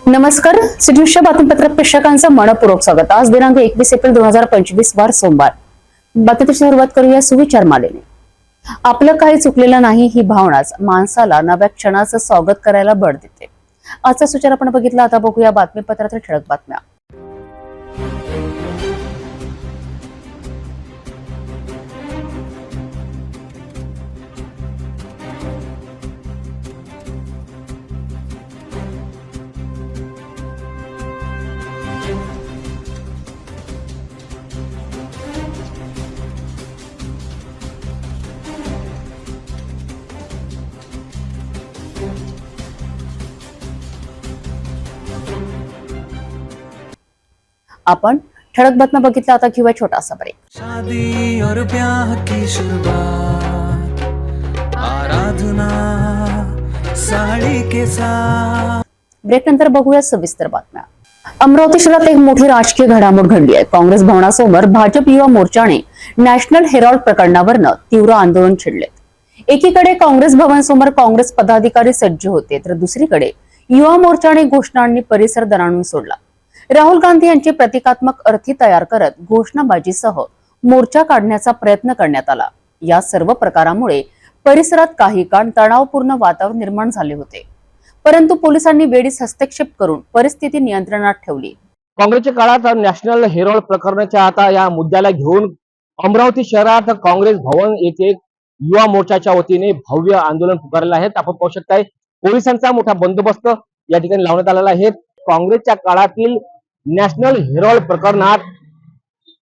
नमस्कार. सिटीच्या बातमीपत्रात प्रेक्षकांचं मनपूर्वक स्वागत. आज दिनांक 21 एप्रिल 2025 वार सोमवार. बातमीची सुरुवात करूया सुविचार मालेने. आपलं काही चुकलेलं नाही ही भावनाच माणसाला नव्या क्षणाचं स्वागत करायला बळ देते. आजचा सुविचार आपण बघितला. आता बघूया बातमीपत्रातील ठळक बातम्या. आपण ठळक बातम्या बघितल्या. आता घेऊया छोटासा ब्रेक. शादी और ब्याह की शुरुआत आराधना साड़ी के साथ. ब्रेक नंतर बघूया सविस्तर बातम्या. अमरावती शहरात एक मोठी राजकीय घडामोड घडली आहे. काँग्रेस भवनासमोर भाजप युवा मोर्चाने नॅशनल हेराल्ड प्रकरणावरनं तीव्र आंदोलन छेडले. एकीकडे काँग्रेस भवन समोर काँग्रेस पदाधिकारी सज्ज होते, तर दुसरीकडे युवा मोर्चाने घोषणांनी परिसर दणाणून सोडला. राहुल गांधी यांची प्रतिकात्मक अर्थी तयार करत घोषणाबाजीसह मोर्चा काढण्याचा प्रयत्न करण्यात आला. या सर्व प्रकारामुळे परिसरात काही काळ तणावपूर्ण वातावरण निर्माण झाले होते, परंतु पोलिसांनी वेळीच हस्तक्षेप करून परिस्थिती नियंत्रणात ठेवली. काँग्रेसच्या काळात नॅशनल हेराल्ड प्रकरणाच्या आता या मुद्द्याला घेऊन अमरावती शहरात काँग्रेस भवन येथे युवा मोर्चाच्या वतीने भव्य आंदोलन पुकारलेलं आहे. आपण पाहू शकताय पोलिसांचा मोठा बंदोबस्त या ठिकाणी लावण्यात आलेला आहे. काँग्रेसच्या काळातील नॅशनल हेराल्ड प्रकरणात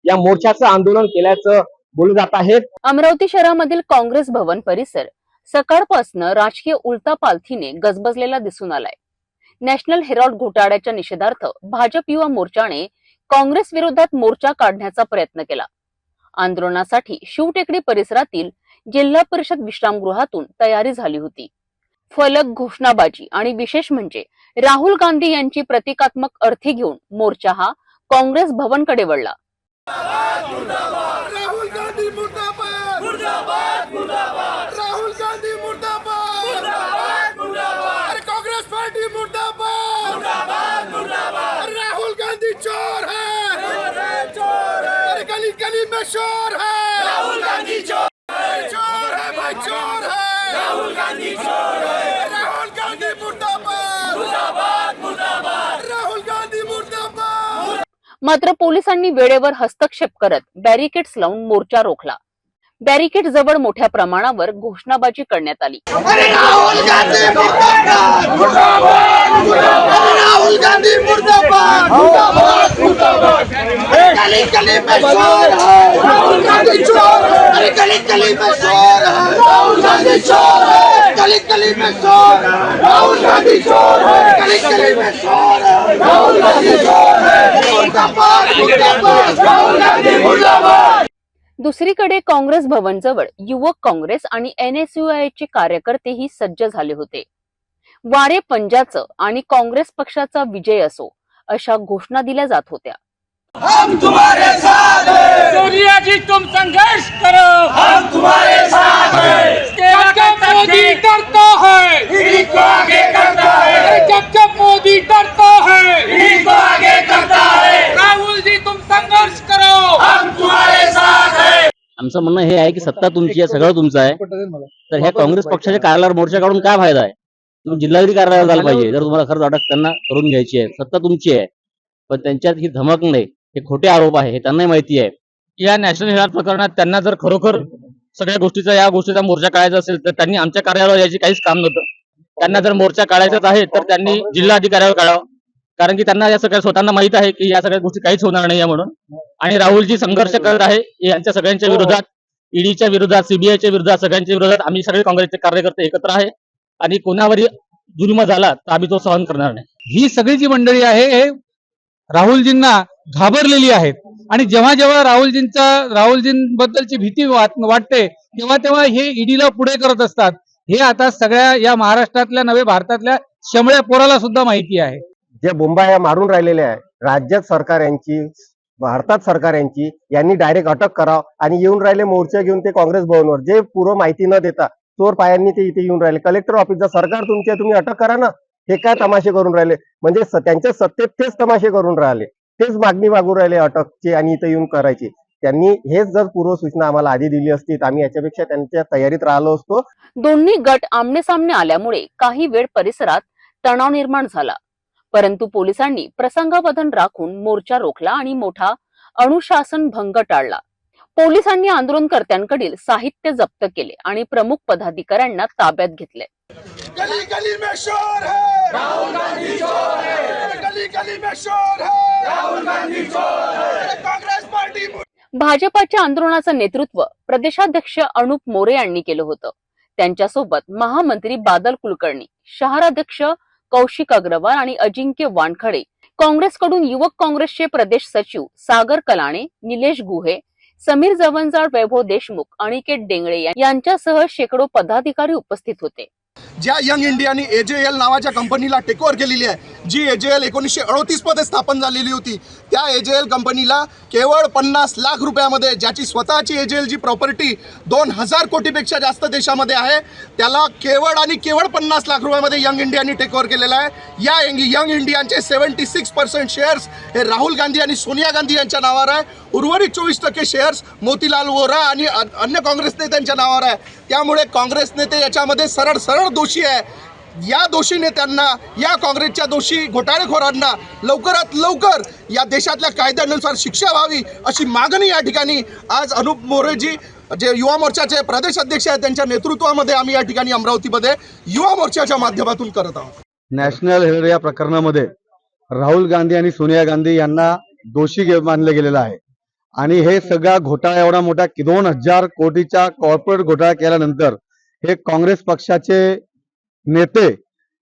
या मोर्चाचं आंदोलन केल्याचं बोललं जात आहे. अमरावती शहरामधील काँग्रेस भवन परिसर सकाळपासून राजकीय उलथापालथीने गजबजलेला दिसून आलाय. नॅशनल हेराल्ड घोटाळ्याच्या निषेधार्थ भाजप युवा मोर्चाने काँग्रेस विरोधात मोर्चा काढण्याचा प्रयत्न केला. आंदोलनासाठी शिवटेकडी परिसरातील जिल्हा परिषद विश्रामगृहातून तयारी झाली होती. फलक, घोषणाबाजी आणि विशेष म्हणजे राहुल गांधी यांची प्रतिकात्मक अर्थी घेऊन मोर्चा हा काँग्रेस भवनकडे वळला. राहुल गांधी मुर्दाबाद मुर्दाबाद मुर्दाबाद राहुल गांधी मुर्दाबाद मुर्दाबाद मुर्दाबाद अरे कांग्रेस पार्टी मुर्दाबाद मुर्दाबाद मुर्दाबाद राहुल गांधी चोर है चोर है अरे गली गली में शोर है राहुल गांधी चोर है भाई चोर है राहुल गांधी चोर है राहुल गांधी मुर्दाबाद मुर्दाबाद मुर्दाबाद राहुल गांधी मुर्दाबाद. मात्र पोलिसांनी वेळेवर हस्तक्षेप करत बॅरिकेड्स लावून मोर्चा रोखला. बॅरिकेड जवळ मोठ्या प्रमाणावर घोषणाबाजी करण्यात आली. राहुल गांधी मुर्दाबाद मुर्दाबाद मुर्दाबाद राहुल गांधी मुर्दाबाद मुर्दाबाद मुर्दाबाद गली गली में शोर है राहुल गांधी चोर है अरे गली गली में शोर है राहुल गांधी चोर है गली गली में शोर है राहुल गांधी चोर है गली गली में शोर है राहुल गांधी चोर है मुर्दाबाद मुर्दाबाद राहुल गांधी मुर्दाबाद. दुसरीकडे काँग्रेस भवन जवळ युवक काँग्रेस आणि NSUI चे कार्यकर्तेही सज्ज झाले होते. वारे पंजाचं आणि काँग्रेस पक्षाचा विजय असो अशा घोषणा दिल्या जात होत्या. हम तुम्हारे साथ हैं सोनिया जी तुम संघर्ष करो, हम तुम्हारे साथ हैं जब मोदी डरता है ईडी को आगे करता है जब मोदी डरता है ईडी को आगे करता है राहुल जी तुम संघर्ष करो. हम तुम्हारे साथ हैं. आमचं म्हणणं हे आहे की सत्ता तुमची आहे, सगळं तुमचं आहे. तर ह्या काँग्रेस पक्षाच्या कार्यालयावर मोर्चा काढून काय फायदा आहे? तुम्ही जिल्हाधिकारी कार्यालयावर जायला पाहिजे जर तुम्हाला खरंच अटक त्यांना करून घ्यायची आहे. सत्ता तुमची आहे, पण त्यांच्यात ही धमक नाही, हे खोटे आरोप आहे हे त्यांनाही माहिती आहे. या नॅशनल हेराल्ड प्रकरणात त्यांना जर खरोखर सगळ्या गोष्टीचा या गोष्टीचा मोर्चा काढायचा असेल तर त्यांनी आमच्या कार्यालयावर यायची काहीच काम नव्हतं. त्यांना जर मोर्चा काढायचाच आहे तर त्यांनी जिल्हाधिकाऱ्यावर काढावं, कारण की त्यांना या सगळ्या स्वतःना माहित आहे की या सगळ्या गोष्टी काहीच होणार नाही म्हणून. आणि राहुलजी संघर्ष करत आहे यांच्या सगळ्यांच्या विरोधात, ईडीच्या विरोधात, सीबीआयच्या विरोधात, सगळ्यांच्या विरोधात आम्ही सगळे काँग्रेसचे कार्यकर्ते एकत्र आहे. आणि कोणावरही जुलम झाला तर आम्ही तो सहन करणार नाही. ही सगळी जी मंडळी आहे हे राहुलजींना घाबरलेली आहेत. आणि जेव्हा जेव्हा राहुलजींबद्दलची भीती वाटते तेव्हा तेव्हा हे ईडीला पुढे करत असतात. हे आता सगळ्या या महाराष्ट्रातल्या नव्हे भारतातल्या शमळ्या पोराला सुद्धा माहिती आहे. जे बोंबाया मारून राहिलेले आहे राज्यात सरकार यांची, भारतात सरकार यांनी डायरेक्ट अटक करावं आणि येऊन राहिले मोर्चा घेऊन ते काँग्रेस भवनवर, जे पूर्ण माहिती न देता चोर पायांनी ते इथे येऊन राहिले. कलेक्टर ऑफिसचा सरकार तुमच्या, तुम्ही अटक करा ना. हे काय तमाशे करून राहिले, म्हणजे त्यांच्या सत्तेत तेच तमाशे करून राहिले, तेच मागणी मागून राहिले अटकची आणि इथं येऊन करायची. त्यांनी हेच जर पूर्वसूचना आम्हाला आधी दिली असती तर आम्ही याच्यापेक्षा त्यांच्या तयारीत राहिलो असतो. दोन्ही गट आमने सामने आल्यामुळे काही वेळ परिसरात तणाव निर्माण झाला, परंतु पोलिसांनी प्रसंगावधान राखून मोर्चा रोखला आणि मोठा अनुशासन भंग टाळला. पोलिसांनी आंदोलनकर्त्यांकडील साहित्य जप्त केले आणि प्रमुख पदाधिकाऱ्यांना ताब्यात घेतले. गली गली में शोर है, राहुल गांधी चोर है, गली गली में शोर है, राहुल गांधी चोर है, कांग्रेस पार्टी भाजपाच्या आंदोलनाचं नेतृत्व प्रदेशाध्यक्ष अनुप मोरे यांनी केलं होतं. त्यांच्यासोबत महामंत्री बादल कुलकर्णी, शहराध्यक्ष कौशिक अग्रवाल आणि अजिंक्य वानखडे, काँग्रेसकडून युवक काँग्रेसचे प्रदेश सचिव सागर कलाणे, निलेश गुहे, समीर जवंजाळ, वैभव देशमुख, अनिकेत डेंगळे यांच्यासह शेकडो पदाधिकारी उपस्थित होते. ज्या यंग इंडियानी AJL नावाच्या कंपनीला टेकओव्हर केलेली आहे, जी AJL 1938 मध्ये स्थापन झालेली होती, त्या AJL कंपनीला केवळ 50 लाख रुपयामध्ये, ज्याची स्वतःची AJL ची प्रॉपर्टी 2000 कोटीपेक्षा जास्त देशामध्ये आहे, त्याला केवळ आणि केवळ 50 लाख रुपयामध्ये यंग इंडियानी टेकओव्हर केलेला आहे. या यंग इंडियाचे 76% शेअर्स हे राहुल गांधी आणि सोनिया गांधी यांच्या नावावर आहे. उर्वरित 24% शेअर्स मोतीलाल वोरा आणि अन्य काँग्रेस नेत्यांच्या नावावर आहे. त्यामुळे काँग्रेस नेते याच्यामध्ये सरळ सरळ दोषी आहे. या दोषी नेत्यांना, या काँग्रेसच्या दोषी घोटाळेखोरांना लवकरात लवकर या देशातल्या कायद्यानुसार शिक्षा व्हावी अशी मागणी या ठिकाणी आज अनुप मोरेजी, जे युवा मोर्चाचे प्रदेश अध्यक्ष आहेत, त्यांच्या नेतृत्वामध्ये आम्ही या ठिकाणी अमरावतीमध्ये युवा मोर्चाच्या माध्यमातून करत आहोत. नॅशनल हेरॉल्ड या प्रकरणामध्ये राहुल गांधी आणि सोनिया गांधी यांना दोषी मानलं गेलेलं आहे आणि हे सगळा घोटाळा एवढा मोठा 2000 कोटीचा कॉर्पोरेट घोटाळा केल्यानंतर हे काँग्रेस पक्षाचे नेते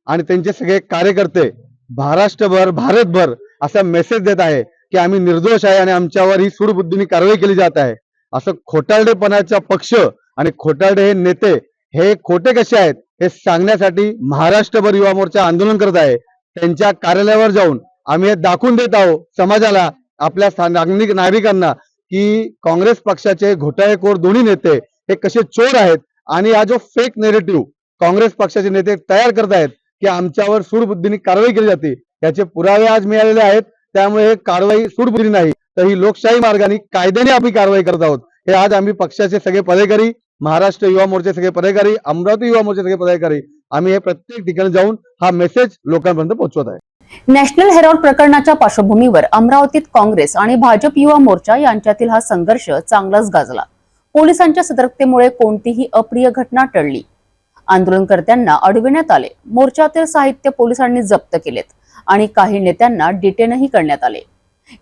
आणि त्यांचे सगळे कार्यकर्ते महाराष्ट्रभर, भारतभर असा मेसेज देत आहे की आम्ही निर्दोष आहे आणि आमच्यावर ही सूडबुद्धीने कारवाई केली जात आहे. असं खोटारडेपणाचा पक्ष आणि खोटारडे हे नेते हे खोटे कसे आहेत हे सांगण्यासाठी महाराष्ट्रभर युवा मोर्चा आंदोलन करत आहे. त्यांच्या कार्यालयावर जाऊन आम्ही हे दाखवून देत आहोत समाजाला, आपल्या नागरिकांना, की काँग्रेस पक्षाचे घोटाळेखोर दोन्ही नेते हे कसे चोर आहेत आणि हा जो फेक नेरेटिव्ह काँग्रेस पक्षाचे नेते तयार करत आहेत की आमच्यावर सूडबुद्धीने कारवाई केली जाते, याचे पुरावे आज मिळालेले आहेत. त्यामुळे हे कारवाई सूडबुद्धी नाही तर ही लोकशाही मार्गाने कायद्याने आम्ही कारवाई करत आहोत. हे आज आम्ही पक्षाचे सगळे पदाधिकारी, महाराष्ट्र युवा मोर्चे सगळे पदाधिकारी, अमरावती युवा मोर्चे सगळे पदाधिकारी, आम्ही हे प्रत्येक ठिकाणी जाऊन हा मेसेज लोकांपर्यंत पोहोचवत आहे. नॅशनल हेरॉल्ड प्रकरणाच्या पार्श्वभूमीवर अमरावतीत काँग्रेस आणि भाजप युवा मोर्चा यांच्यातील हा संघर्ष चांगलाच गाजला. पोलिसांच्या सतर्कतेमुळे कोणतीही अप्रिय घटना टळली. आंदोलनकर्त्यांना अडविण्यात आले, मोर्चातील साहित्य पोलिसांनी जप्त केलेत आणि काही नेत्यांना डिटेनही करण्यात आले.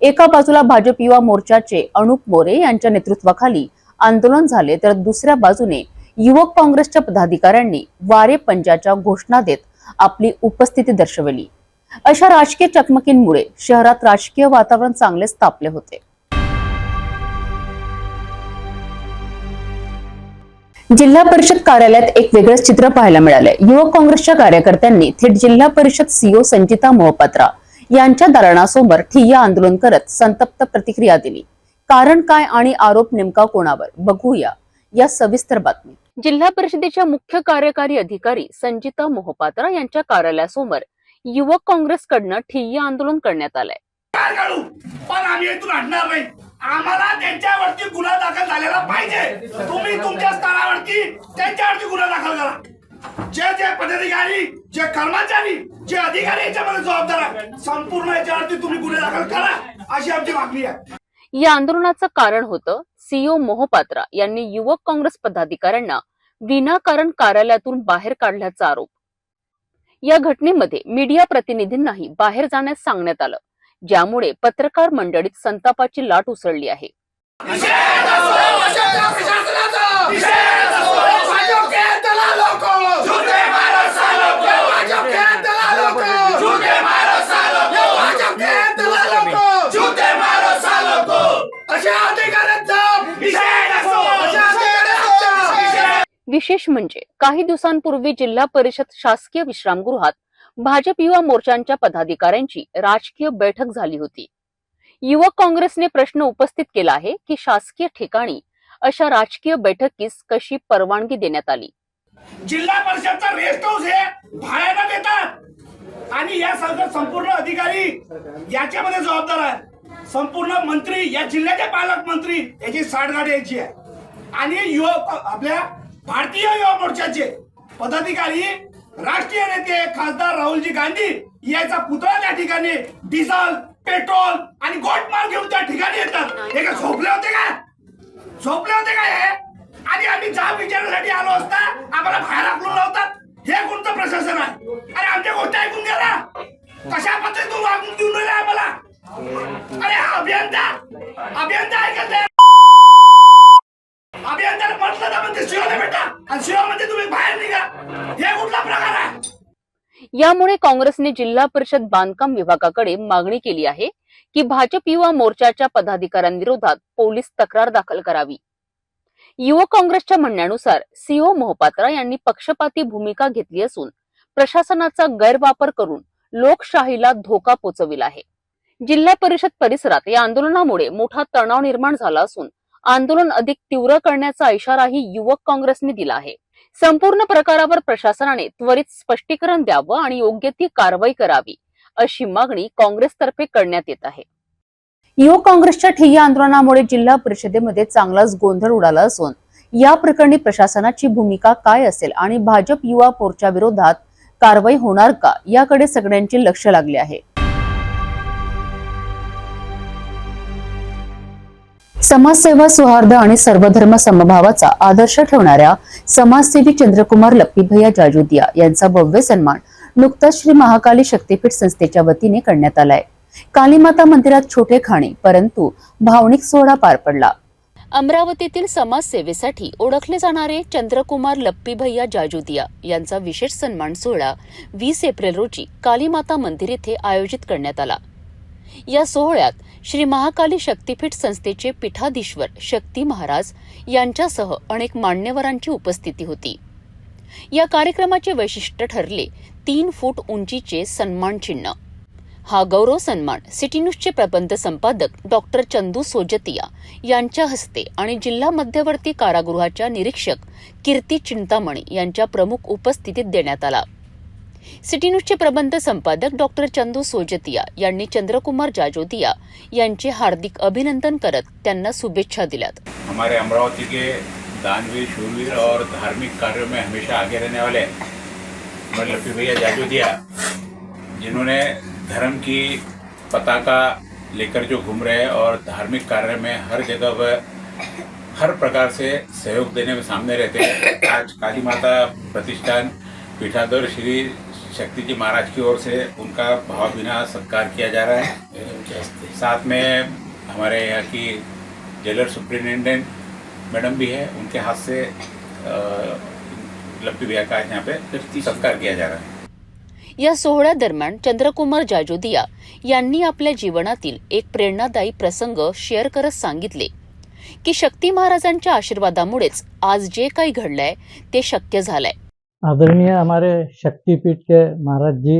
एका बाजूला भाजप युवा मोर्चाचे अनुप मोरे यांच्या नेतृत्वाखाली आंदोलन झाले, तर दुसऱ्या बाजूने युवक काँग्रेसच्या पदाधिकाऱ्यांनी वारे पंजाच्या घोषणा देत आपली उपस्थिती दर्शवली. अशा राजकीय चकमकींमुळे शहरात राजकीय वातावरण चांगलेच तापले होते. जिल्हा परिषद कार्यालयात एक वेगळंच चित्र पाहायला मिळाले. युवक काँग्रेसच्या कार्यकर्त्यांनी थेट जिल्हा परिषद CEO संचिता मोहपात्रा यांच्या दालनासमोर ठिय्या आंदोलन करत संतप्त प्रतिक्रिया दिली. कारण काय आणि आरोप नेमका कोणावर, बघूया या सविस्तर बातमी. जिल्हा परिषदेच्या मुख्य कार्यकारी अधिकारी संचिता मोहपात्रा यांच्या कार्यालयासमोर युवक काँग्रेसकडनं ठिय्या आंदोलन करण्यात आलंय. पण आम्ही इथून हटणार नाही. आम्हाला त्यांच्यावरती गुन्हा दाखल झालेला पाहिजे. तुम्ही तुमच्या स्तरावरती त्यांच्यावरती गुन्हा दाखल करा. जे पदाधिकारी, जे कर्मचारी, जे अधिकारी याच्यामध्ये जबाबदार आहे, संपूर्ण याच्यावरती तुम्ही गुन्हे दाखल करा, अशी आमची मागणी आहे. या आंदोलनाचं कारण होतं CEO मोहपात्रा यांनी युवक काँग्रेस पदाधिकाऱ्यांना विनाकारण कार्यालयातून बाहेर काढल्याचा आरोप. या घटनेमध्ये मीडिया प्रतिनिधींनाही बाहेर जाण्यास सांगण्यात आलं, ज्यामुळे पत्रकार मंडळीत संतापाची लाट उसळली आहे. विशेष म्हणजे काही दिवसांपूर्वी जिल्हा परिषद शासकीय विश्रामगृहात भाजप युवा मोर्चांच्या पदाधिकाऱ्यांची राजकीय बैठक झाली होती. युवक काँग्रेसने प्रश्न उपस्थित केला आहे की शासकीय ठिकाणी अशा राजकीय बैठकीस कशी परवानगी देण्यात आली. जिल्हा परिषदचा रेस्ट हाऊस हे भाड्यानं देतात. आणि या सगळं संपूर्ण अधिकारी याच्यामध्ये जबाबदार आहे. संपूर्ण मंत्री या जिल्ह्याचे पालकमंत्री याची साठगाठ यायची आहे. आणि आपल्या भारतीय युवा मोर्चाचे पदाधिकारी, राष्ट्रीय नेते खासदार राहुलजी गांधी याचा पुतळा त्या ठिकाणी डिझेल, पेट्रोल आणि गोटमाल घेऊन त्या ठिकाणी येतात. हे का झोपले होते का? झोपले होते का हे? आणि आम्ही जाब विचारण्यासाठी आलो असता आम्हाला बाहेर हाकलून लावतात. हे कोणतं प्रशासन आहे? अरे आमच्या गोष्टी ऐकून घ्या ना. कशा पद्धतीतून वागून देऊन राहिले आम्हाला? अरे हा अभियंता ऐकत नाही. अभियंत्याला म्हटलं तर म्हणते शिवाला भेटा आणि शिवा म्हणते तुम्ही बाहेर निघा. हे कुठला प्रकार आहे? यामुळे काँग्रेसने जिल्हा परिषद बांधकाम विभागाकडे मागणी केली आहे की भाजप युवा मोर्चाच्या पदाधिकाऱ्यांविरोधात पोलीस तक्रार दाखल करावी. युवक काँग्रेसच्या म्हणण्यानुसार सीओ मोहपात्रा यांनी पक्षपाती भूमिका घेतली असून प्रशासनाचा गैरवापर करून लोकशाहीला धोका पोचविला आहे. जिल्हा परिषद परिसरात या आंदोलनामुळे मोठा तणाव निर्माण झाला असून आंदोलन अधिक तीव्र करण्याचा इशाराही युवक काँग्रेसने दिला आहे. संपूर्ण प्रकारावर प्रशासनाने त्वरित स्पष्टीकरण द्यावं आणि योग्य ती कारवाई करावी अशी मागणी काँग्रेसतर्फे करण्यात येत आहे. युवक काँग्रेसच्या ठिय्या आंदोलनामुळे जिल्हा परिषदेमध्ये चांगलाच गोंधळ उडाला असून या प्रकरणी प्रशासनाची भूमिका काय असेल आणि भाजप युवा मोर्चा विरोधात कारवाई होणार का याकडे सगळ्यांचे लक्ष लागले आहे. समाजसेवा, सौहार्द आणि सर्वधर्म समभावाचा आदर्श ठेवणाऱ्या समाजसेवी चंद्रकुमार लप्पीभैया जाजुदिया यांचा भव्य सन्मान नुकताच श्री महाकाली शक्तीपीठ संस्थेच्या वतीने करण्यात आलाय. कालीमाता मंदिरात छोटे खाणे परंतु भावनिक सोहळा पार पडला. अमरावतीतील समाजसेवेसाठी ओळखले जाणारे चंद्रकुमार लप्पीभैया जाजुदिया यांचा विशेष सन्मान सोहळा 20 एप्रिल रोजी कालीमाता मंदिर येथे आयोजित करण्यात आला. या सोहळ्यात श्री महाकाली शक्तीपीठ संस्थेचे पीठाधीश्वर शक्ती महाराज यांच्यासह अनेक मान्यवरांची उपस्थिती होती. या कार्यक्रमाचे वैशिष्ट्य ठरले 3 फूट उंचीचे सन्मान चिन्ह. हा गौरव सन्मान सिटी न्यूजचे प्रबंध संपादक डॉक्टर चंदू सोजतिया यांच्या हस्ते आणि जिल्हा मध्यवर्ती कारागृहाच्या निरीक्षक कीर्ती चिंतामणी यांच्या प्रमुख उपस्थितीत देण्यात आला. सिटी न्यूजचे प्रबंध संपादक डॉक्टर चंदू सोजतिया यांनी चंद्रकुमार जाजोदिया यांचे हार्दिक अभिनंदन करत त्यांना शुभेच्छा दिल्यात. हमारे अमरावती के दानवीर, शूरवीर और धार्मिक कार्यों में हमेशा आगे रहने वाले हमारे लप्पीभैया जाजोदिया, जिन्होंने धर्म की पताका लेकर जो घूम रहे हैं और धार्मिक कार्य में हर जगह वह हर प्रकार से सहयोग देने में सामने रहते हैं. आज काली माता प्रतिष्ठान पीठाधीश्वर श्री शक्ति जी महाराज की ओर से उनका भावभीना सत्कार किया जा रहा है. साथ में हमारे यहाँ की जेलर सुप्रिंटेंडेंट मैडम भी है, उनके हाथ से लप्पी भैया का यहाँ पे सत्कार किया जा रहा है. या सोहळ्यादरम्यान चंद्रकुमार जाजोदिया यांनी आपल्या जीवनातील एक प्रेरणादायी प्रसंग शेअर करत सांगितले की शक्ती महाराजांच्या आशीर्वादामुळेच आज जे काही घडलंय ते शक्य झालंय. आदरणीय हमारे शक्तिपीठ के महाराज जी,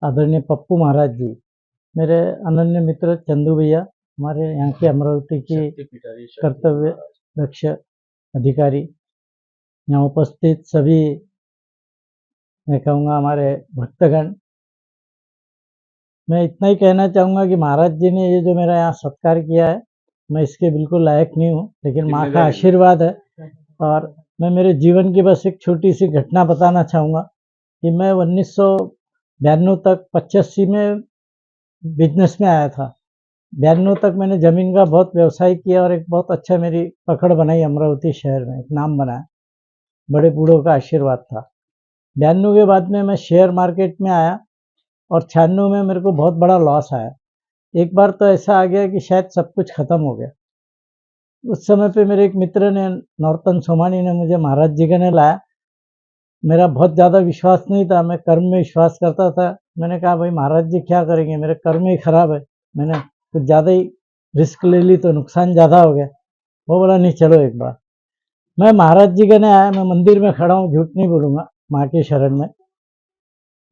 आदरणीय पप्पू महाराज जी, मेरे अनन्य मित्र चंदू भैया, हमारे यहाँ की अमरावती की कर्तव्य दक्ष अधिकारी, यहाँ उपस्थित सभी, मैं कहूँगा हमारे भक्तगण, मैं इतना ही कहना चाहूँगा कि महाराज जी ने ये जो मेरा यहाँ सत्कार किया है, मैं इसके बिल्कुल लायक नहीं हूँ, लेकिन माँ का आशीर्वाद है. और मैं मेरे जीवन की बस एक छोटी सी घटना बताना चाहूँगा कि मैं 1992 तक 85 में बिजनेस में आया था. 92 तक मैंने ज़मीन का बहुत व्यवसाय किया और एक बहुत अच्छा मेरी पकड़ बनाई अमरावती शहर में, एक नाम बनाया, बड़े बूढ़ों का आशीर्वाद था. 92 के बाद में मैं शेयर मार्केट में आया और 96 में मेरे को बहुत बड़ा लॉस आया. एक बार तो ऐसा आ गया कि शायद सब कुछ ख़त्म हो गया. उस समय पे मेरे एक मित्र ने, नौरतन सोमानी ने, मुझे महाराज जी के ने लाया. मेरा बहुत ज़्यादा विश्वास नहीं था, मैं कर्म में विश्वास करता था. मैंने कहा भाई महाराज जी क्या करेंगे, मेरे कर्म ही खराब है. मैंने कुछ ज़्यादा ही रिस्क ले ली तो नुकसान ज़्यादा हो गया. वो बोला नहीं चलो एक बार. मैं महाराज जी के ने आया, मैं मंदिर में खड़ा हूँ, झूठ नहीं बोलूँगा, माँ के शरण में.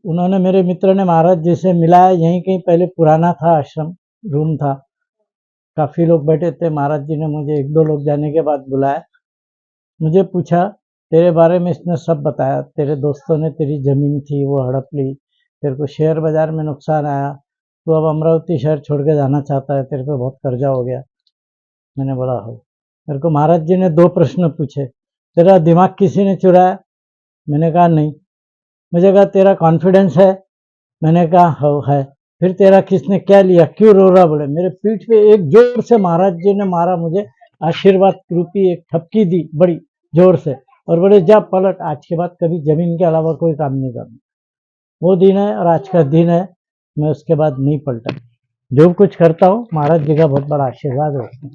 उन्होंने, मेरे मित्र ने महाराज जी से मिलाया. यहीं कहीं पहले पुराना था आश्रम, रूम था, काफ़ी लोग बैठे थे. महाराज जी ने मुझे 1-2 लोग जाने के बाद बुलाया. मुझे पूछा तेरे बारे में, इसने सब बताया. तेरे दोस्तों ने तेरी ज़मीन थी वो हड़प ली, तेरे को शेयर बाजार में नुकसान आया, तो अब अमरावती शहर छोड़ के जाना चाहता है, तेरे पे बहुत कर्जा हो गया। मैंने बोला हो। मेरे को महाराज जी ने 2 प्रश्न पूछे, तेरा दिमाग किसी ने चुराया? मैंने कहा नहीं। मुझे कहा तेरा कॉन्फिडेंस है? मैंने कहा हो है। फिर तेरा किसने क्या लिया, क्यों रो रहा? बोले मेरे पीठ पे एक जोर से महाराज जी ने मारा, मुझे आशीर्वाद रूपी एक ठपकी दी बड़ी जोर से, और बोले जा पलट, आज के बाद कभी जमीन के अलावा कोई काम नहीं करना। वो दिन है और आज का दिन है, मैं उसके बाद नहीं पलटा। जो कुछ करता हूँ महाराज जी का बहुत बड़ा आशीर्वाद है।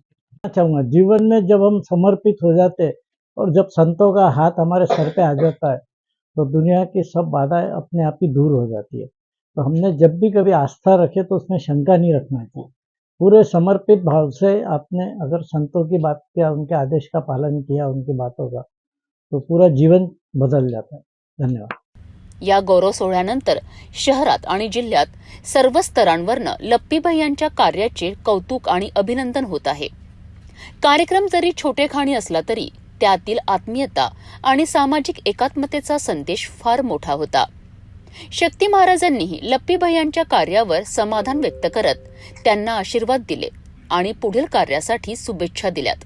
चाहूँगा जीवन में जब हम समर्पित हो जाते और जब संतों का हाथ हमारे सर पे आ जाता है, तो दुनिया की सब बाधाएं अपने आप ही दूर हो जाती है। तो हमने जब भी कभी आस्था रखे तो उसमें शंका नहीं रखना चाहिए। पूरे समर्पित भाव से आपने अगर संतों की बात किया, उनके आदेश का पालन किया, उनकी बातों का, तो पूरा जीवन बदल जाता है। धन्यवाद। या गौरव सोहळ्यानंतर शहरात आणि जिल्ह्यात सर्व स्तरांवरनं लप्पीबाई यांच्या कार्याचे कौतुक आणि अभिनंदन होत आहे. कार्यक्रम जरी छोटेखानी असला तरी त्यातील आत्मीयता आणि सामाजिक एकात्मतेचा संदेश फार मोठा होता. शक्ती महाराजांनीही लप्पीबाई यांच्या कार्यावर समाधान व्यक्त करत त्यांना आशीर्वाद दिले आणि पुढील कार्यासाठी शुभेच्छा दिल्यात.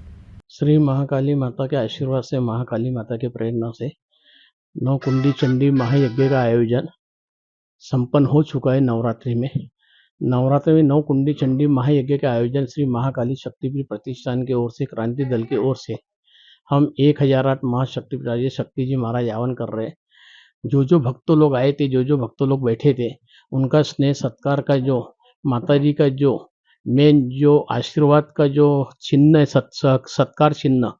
श्री महाकाली माता के आशीर्वाद से, महाकाली माता के प्रेरणा से 9 कुंडी चंडी महायज्ञ का आयोजन संपन्न हो चुका है। नवरात्रि में 9 कुंडी चंडी महायज्ञ का आयोजन श्री महाकाली शक्तिपीठ प्रतिष्ठान की ओर से, क्रांति दल की ओर से हम 1008 महाशक्तिपीठ शक्ति जी महाराज आह्वान कर रहे हैं। जो भक्तों लोग आए थे, जो भक्तों लोग बैठे थे, उनका स्नेह सत्कार का जो माता जी का जो मेन जो आशीर्वाद का जो चिन्ह है, सत्कार चिन्ह,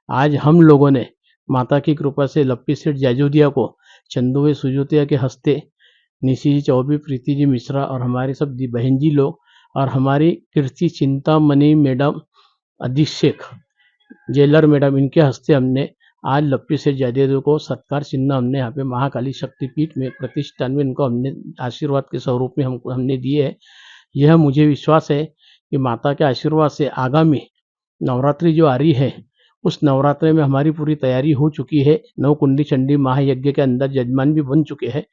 आज हम लोगों ने माता की कृपा से लप्पी सेठ जाजोदिया को चंदुए सुजोतिया के हस्ते, निशी जी चौबी, प्रीति जी मिश्रा और हमारे सब बहन जी लोग और हमारी कीर्ति चिंतामणि मैडम, अधीक्षक जेलर मैडम, इनके हस्ते हमने आज लप्पी सेठ जाजोदिया को सत्कार चिन्ह हमने यहाँ पे महाकाली शक्तिपीठ में प्रतिष्ठान में इनको हमने आशीर्वाद के स्वरूप में हमने दिए है। यह मुझे विश्वास है कि माता के आशीर्वाद से आगामी नवरात्रि जो आ रही है, उस नवरात्रि में हमारी पूरी तैयारी हो चुकी है। 9 कुंडी चंडी महायज्ञ के अंदर जजमान भी बन चुके हैं।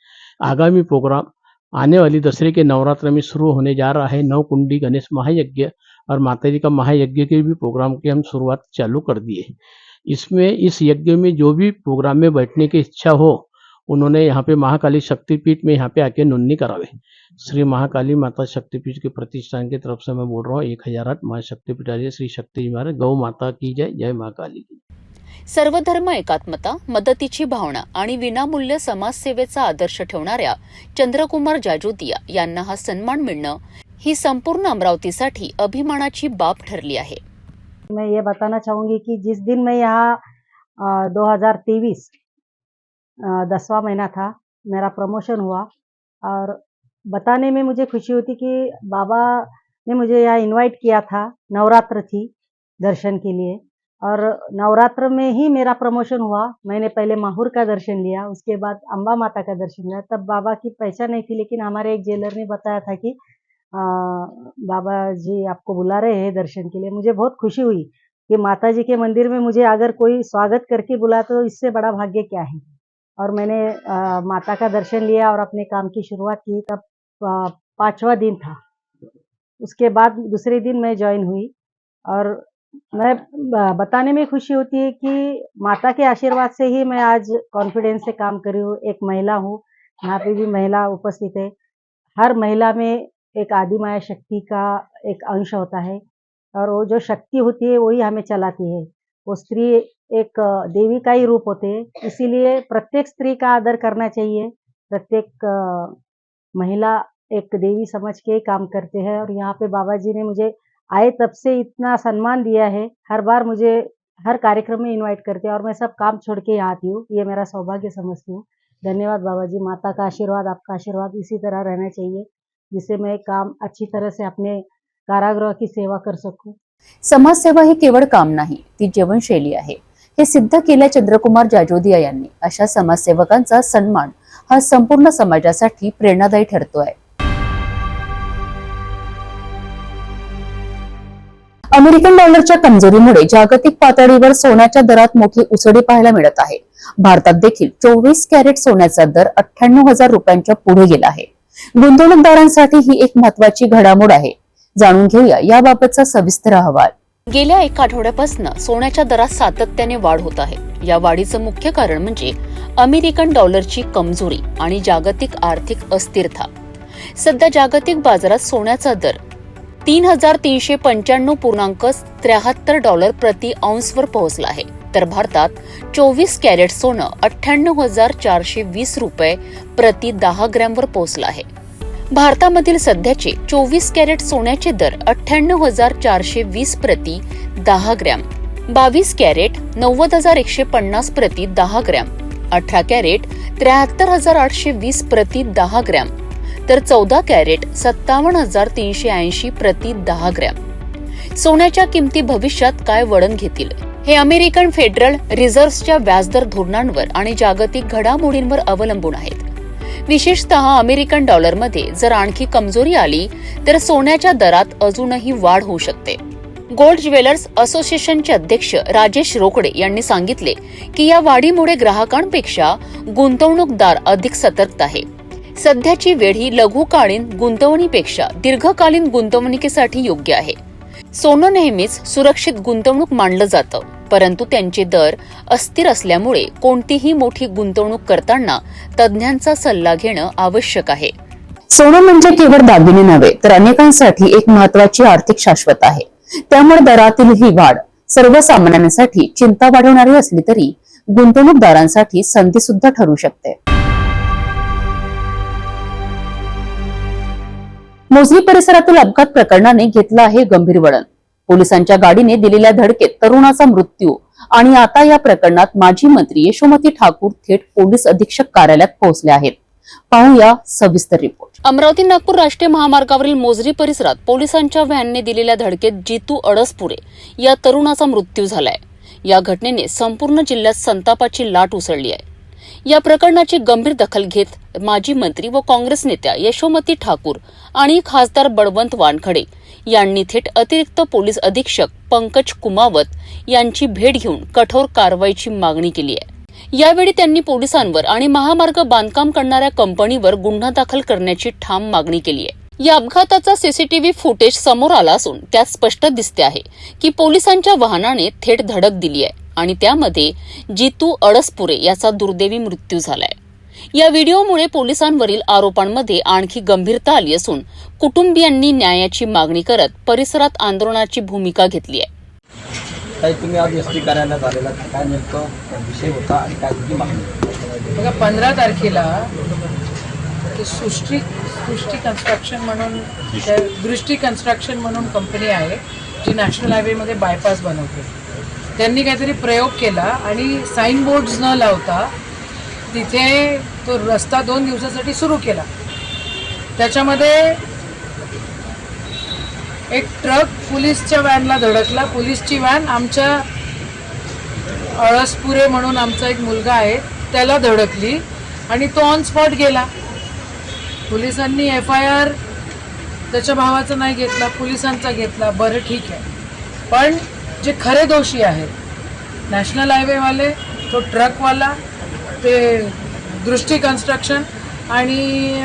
आगामी प्रोग्राम आने वाली दशहरे के नवरात्र में शुरू होने जा रहा है। 9 कुंडी गणेश महायज्ञ और माता जी का महायज्ञ के भी प्रोग्राम की हम शुरुआत चालू कर दिए। इसमें इस यज्ञ में जो भी प्रोग्राम में बैठने की इच्छा हो, उन्होंने यहाँ पे महाकाली शक्तिपीठ में यहाँ पे आके नोंदनी करावे। श्री महाकाली माता शक्तिपीठ के प्रतिष्ठान की तरफ से मैं बोल रहा हूँ 1008 महाशक्तिपीठ श्री शक्ति जी महाराज। गौ माता की जय, जय महाकाली की। सर्वधर्म एकात्मता, मदतीची भावना आणि विनामूल्य समाजसेवेचा आदर्श ठेवणाऱ्या चंद्रकुमार जाजोदिया यांना हा सन्मान मिळणं ही संपूर्ण अमरावतीसाठी अभिमानाची बाब ठरली आहे. मैं ये बताना चाहूँगी कि जिस दिन मैं यहाँ 2023 10वां महीना था, मेरा प्रमोशन हुआ, और बताने में मुझे खुशी होती कि बाबा ने मुझे यहाँ इनवाइट किया था। नवरात्र थी दर्शन के लिए, और नवरात्र में ही मेरा प्रमोशन हुआ। मैंने पहले माहौर का दर्शन लिया, उसके बाद अम्बा माता का दर्शन लिया। तब बाबा की पहचान नहीं थी, लेकिन हमारे एक जेलर ने बताया था कि बाबा जी आपको बुला रहे हैं दर्शन के लिए। मुझे बहुत खुशी हुई कि माता जी के मंदिर में मुझे अगर कोई स्वागत करके बुला तो इससे बड़ा भाग्य क्या है। और मैंने माता का दर्शन लिया और अपने काम की शुरुआत की। तब 5वां दिन था। उसके बाद दूसरे दिन मैं ज्वाइन हुई, और मैं बताने में खुशी होती है कि माता के आशीर्वाद से ही मैं आज कॉन्फिडेंस से काम कर रही हूँ। एक महिला हूँ, यहाँ पे भी महिला उपस्थित है। हर महिला में एक आदि माया शक्ति का एक अंश होता है, और वो जो शक्ति होती है वही हमें चलाती है। वो स्त्री एक देवी का ही रूप होते हैं, इसीलिए प्रत्येक स्त्री का आदर करना चाहिए। प्रत्येक महिला एक देवी समझ के काम करते हैं, और यहाँ पे बाबा जी ने मुझे आए तब से इतना सम्मान दिया है। हर बार मुझे हर कार्यक्रम में इनवाइट करते हैं, और मैं सब काम छोड़ के यहाँ आती हूँ। ये मेरा सौभाग्य समझती हूँ। धन्यवाद बाबा जी। माता का आशीर्वाद, आपका आशीर्वाद इसी तरह रहना चाहिए, जिससे मैं काम अच्छी तरह से अपने कारागृह की सेवा कर सकूं। समाजसेवा ही केवळ काम नाही, ती जीवनशैली आहे, हे सिद्ध केलं चंद्रकुमार जाजोदिया यांनी. अशा समाजसेवकांचा सन्मान हा संपूर्ण समाजासाठी प्रेरणादायी ठरतोय. अमेरिकन डॉलरच्या कमजोरीमुळे जागतिक पातळीवर सोन्याच्या दरात मोठी उसळी पाहायला मिळत आहे. भारतात देखील 24 कॅरेट सोन्याचा दर 98,000 रुपयांच्या पुढे गेला आहे. गुंतवणूकदारांसाठी ही एक महत्वाची घडामोड आहे. जाणून घेऊया याबाबतचा सविस्तर अहवाल. गेल्या एक आठवड्यापासून सोन्याच्या दरात सातत्याने वाढ होत आहे. या वाढीचं मुख्य कारण म्हणजे अमेरिकन डॉलरची कमजोरी आणि जागतिक आर्थिक अस्थिरता. सध्या जागतिक बाजारात सोन्याचा दर $3,395.73 प्रति औंसवर पोहोचला आहे, तर भारतात 24 कॅरेट सोनं $98,420 प्रति 10 ग्रॅमवर पोहोचलं आहे. भारतामधील सध्याचे 24 कॅरेट सोन्याचे दर $98,420 प्रति 10 ग्रॅम, 22 कॅरेट $90,150 प्रति 10 ग्रॅम, 18 कॅरेट $73,820 प्रति 10 ग्रॅम, तर 14 कॅरेट $57,380 प्रति 10 ग्रॅम. सोन्याच्या किमती भविष्यात काय वळण घेतील हे अमेरिकन फेडरल रिझर्व्हच्या व्याजदर धोरणांवर आणि जागतिक घडामोडींवर अवलंबून आहेत. विशेषतः अमेरिकन डॉलरमध्ये जर आणखी कमजोरी आली तर सोन्याच्या दरात अजूनही वाढ होऊ शकते. गोल्ड ज्वेलर्स असोसिएशनचे अध्यक्ष राजेश रोकडे यांनी सांगितले की या वाढीमुळे ग्राहकांपेक्षा गुंतवणूकदार अधिक सतर्क आहे. सध्याची वेळ ही लघुकालीन गुंतवणुकीपेक्षा दीर्घकालीन गुंतवणुकीसाठी योग्य आहे. सोनं नेहमीच सुरक्षित गुंतवणूक मानलं जातं, परंतु त्यांचे दर अस्थिर असल्यामुळे कोणतीही मोठी गुंतवणूक करताना तज्ञांचा सल्ला घेणं आवश्यक आहे. सोनं म्हणजे केवळ दागिने नव्हे, तर अनेकांसाठी एक महत्वाची आर्थिक शाश्वत आहे. त्यामुळे दरातील ही वाढ सर्वसामान्यांसाठी चिंता वाढवणारी असली तरी गुंतवणूकदारांसाठी संधी सुद्धा ठरू शकते. मोझरी परिसरातील अपघात प्रकरणाने घेतलं आहे गंभीर वळण. पोलिसांच्या गाडीने दिलेल्या धडकेत तरुणाचा मृत्यू आणि आता या प्रकरणात माजी मंत्री यशोमती ठाकूर थेट पोलीस अधीक्षक कार्यालयात पोहोचले आहेत. पाहूया सविस्तर रिपोर्ट. अमरावती नागपूर राष्ट्रीय महामार्गावरील मोझरी परिसरात पोलिसांच्या व्हॅनने दिलेल्या धडकेत जितू अडसपुरे या तरुणाचा मृत्यू झालाय. या घटनेने संपूर्ण जिल्ह्यात संतापाची लाट उसळली आहे. या प्रकरणाची गंभीर दखल घेत माजी मंत्री व काँग्रेस नेत्या यशोमती ठाकूर आणि खासदार बळवंत वानखडे यांनी थेट अतिरिक्त पोलीस अधीक्षक पंकज कुमावत यांची भेट घेऊन कठोर कारवाईची मागणी केली आहे. यावेळी त्यांनी पोलिसांवर आणि महामार्ग बांधकाम करणाऱ्या कंपनीवर गुन्हा दाखल करण्याची ठाम मागणी केली आहे. या अपघाताचा सीसीटीव्ही फुटेज समोर आला असून त्यात स्पष्ट दिसते आहे की पोलिसांच्या वाहनाने थेट धडक दिली आहे आणि त्यामध्ये जितू अडसपुरे याचा दुर्दैवी मृत्यू झालाय. या व्हिडिओमुळे पोलिसांवरील आरोपांमध्ये आणखी गंभीरता आली असून कुटुंबियांनी न्यायाची मागणी करत परिसरात आंदोलनाची भूमिका घेतली आहे. तुम्ही आज एसटी कार्यालयात आलेला, काय नेमकं विषय होता आणि काय तुमची मागणी? बघा, 15 तारखेला सृष्टी कन्स्ट्रक्शन म्हणून दृष्टी कन्स्ट्रक्शन म्हणून कंपनी आहे जी नॅशनल हायवेमध्ये बायपास बनवते. त्यांनी काहीतरी प्रयोग केला आणि साईन बोर्ड्स न लावता तिथे तो रस्ता 2 दिवसासाठी सुरू केला. त्याच्यामध्ये एक ट्रक पोलीसच्या व्हॅनला धडकला. पोलीसची व्हॅन आमच्या अळसपुरे म्हणून आमचा एक मुलगा आहे त्याला धडकली आणि तो ऑन स्पॉट गेला. पोलिसांनी FIR त्याच्या भावाचा नाही घेतला, पोलिसांचा घेतला. बरं, ठीक आहे, पण जे खरे दोषी आहेत, नॅशनल हायवेवाले, तो ट्रकवाला, ते दृष्टी कन्स्ट्रक्शन आणि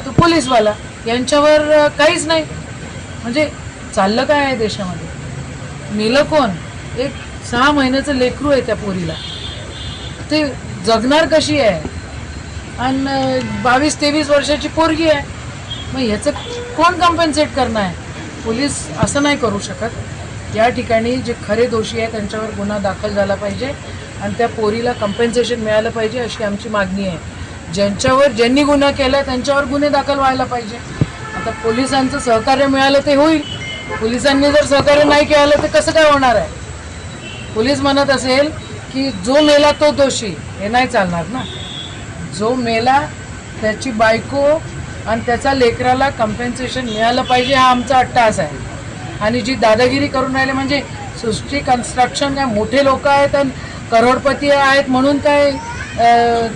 तो पोलीसवाला, यांच्यावर काहीच नाही. म्हणजे चाललं काय आहे देशामध्ये? मेलं कोण? एक 6 महिन्याचं लेकरू आहे त्या पोरीला, ते जगणार कशी आहे? आणि 22-23 वर्षाची पोरगी आहे. मग ह्याचं कोण कॉम्पेन्सेट करणार आहे? पोलीस असं नाही करू शकत. या ठिकाणी जे खरे दोषी आहेत त्यांच्यावर गुन्हा दाखल झाला पाहिजे आणि त्या पोरीला कॉम्पेन्सेशन मिळालं पाहिजे, अशी आमची मागणी आहे. ज्यांनी गुन्हा केला त्यांच्यावर गुन्हे दाखल व्हायला पाहिजे. आता पोलिसांचं सहकार्य मिळालं ते होईल. पोलिसांनी जर सहकार्य नाही केलं तर कसं काय होणार आहे? पोलीस म्हणत असेल की जो मेला तो दोषी, हे नाही चालणार ना. जो मेला त्याची बायको आणि त्याच्या लेकराला कॉम्पेन्सेशन मिळालं पाहिजे, हा आमचा अट्टास आहे. आणि जी दादागिरी करून राहिले म्हणजे सृष्टी कन्स्ट्रक्शन काय मोठे लोक आहेत आणि करोडपती आहेत म्हणून काय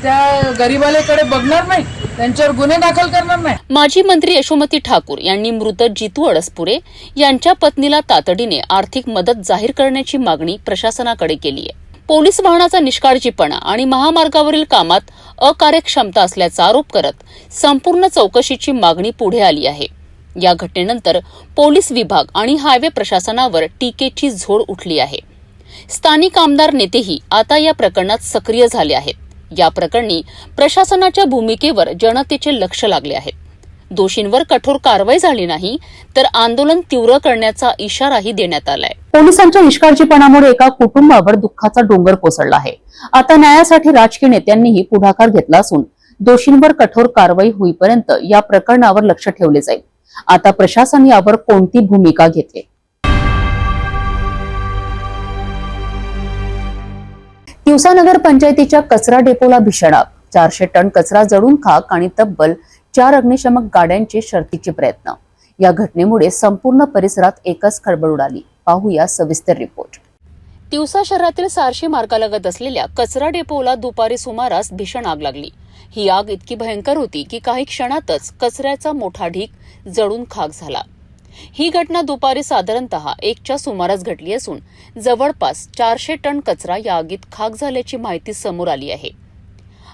त्या गरिबालेकडे बघणार नाही, त्यांच्यावर गुन्हे दाखल करणार नाही. माजी मंत्री यशोमती ठाकूर यांनी मृत जितू अडसपुरे यांच्या पत्नीला तातडीने आर्थिक मदत जाहीर करण्याची मागणी प्रशासनाकडे केली आहे. पोलीस वाहनाचा निष्काळजीपणा आणि महामार्गावरील कामात अकार्यक्षमता असल्याचा आरोप करत संपूर्ण चौकशीची मागणी पुढे आली आहे. या घटनेनंतर पोलीस विभाग आणि हायवे प्रशासनावर टीकेची झोड उठली आहे. स्थानिक आमदार नेतेही आता या प्रकरणात सक्रिय झाले आहेत. या प्रकरणी प्रशासनाच्या भूमिकेवर जनतेचे लक्ष लागले आहे. दोषींवर कठोर कारवाई झाली नाही तर आंदोलन तीव्र करण्याचा इशाराही देण्यात आलाय. पोलिसांच्या निष्काळजीपणामुळे एका कुटुंबावर दुःखाचा डोंगर कोसळला आहे. आता न्यायासाठी राजकीय नेत्यांनीही पुढाकार घेतला असून दोषींवर कठोर कारवाई होईपर्यंत या प्रकरणावर लक्ष ठेवले जाईल. आता प्रशासन यावर कोणती भूमिका घेते? तिवसा नगर पंचायतीच्या कचरा डेपोला भीषण आग. 400 टन कचरा जळून खाक आणि तब्बल 4 अग्निशमक गाड्यांचे शर्थीचे प्रयत्न. या घटनेमुळे संपूर्ण परिसरात एकच खळबळ उडाली. पाहूया सविस्तर रिपोर्ट. तिवसा शहरातील सारशी मार्गालगत असलेल्या कचरा डेपोला दुपारी सुमारास भीषण आग लागली. ही आग इतकी भयंकर होती की काही क्षणातच कचऱ्याचा मोठा ढीग जळून खाक झाला. ही घटना दुपारी साधारणतः 1च्या सुमारास घडली असून जवळपास 400 टन कचरा या आगीत खाक झाल्याची माहिती समोर आली आहे.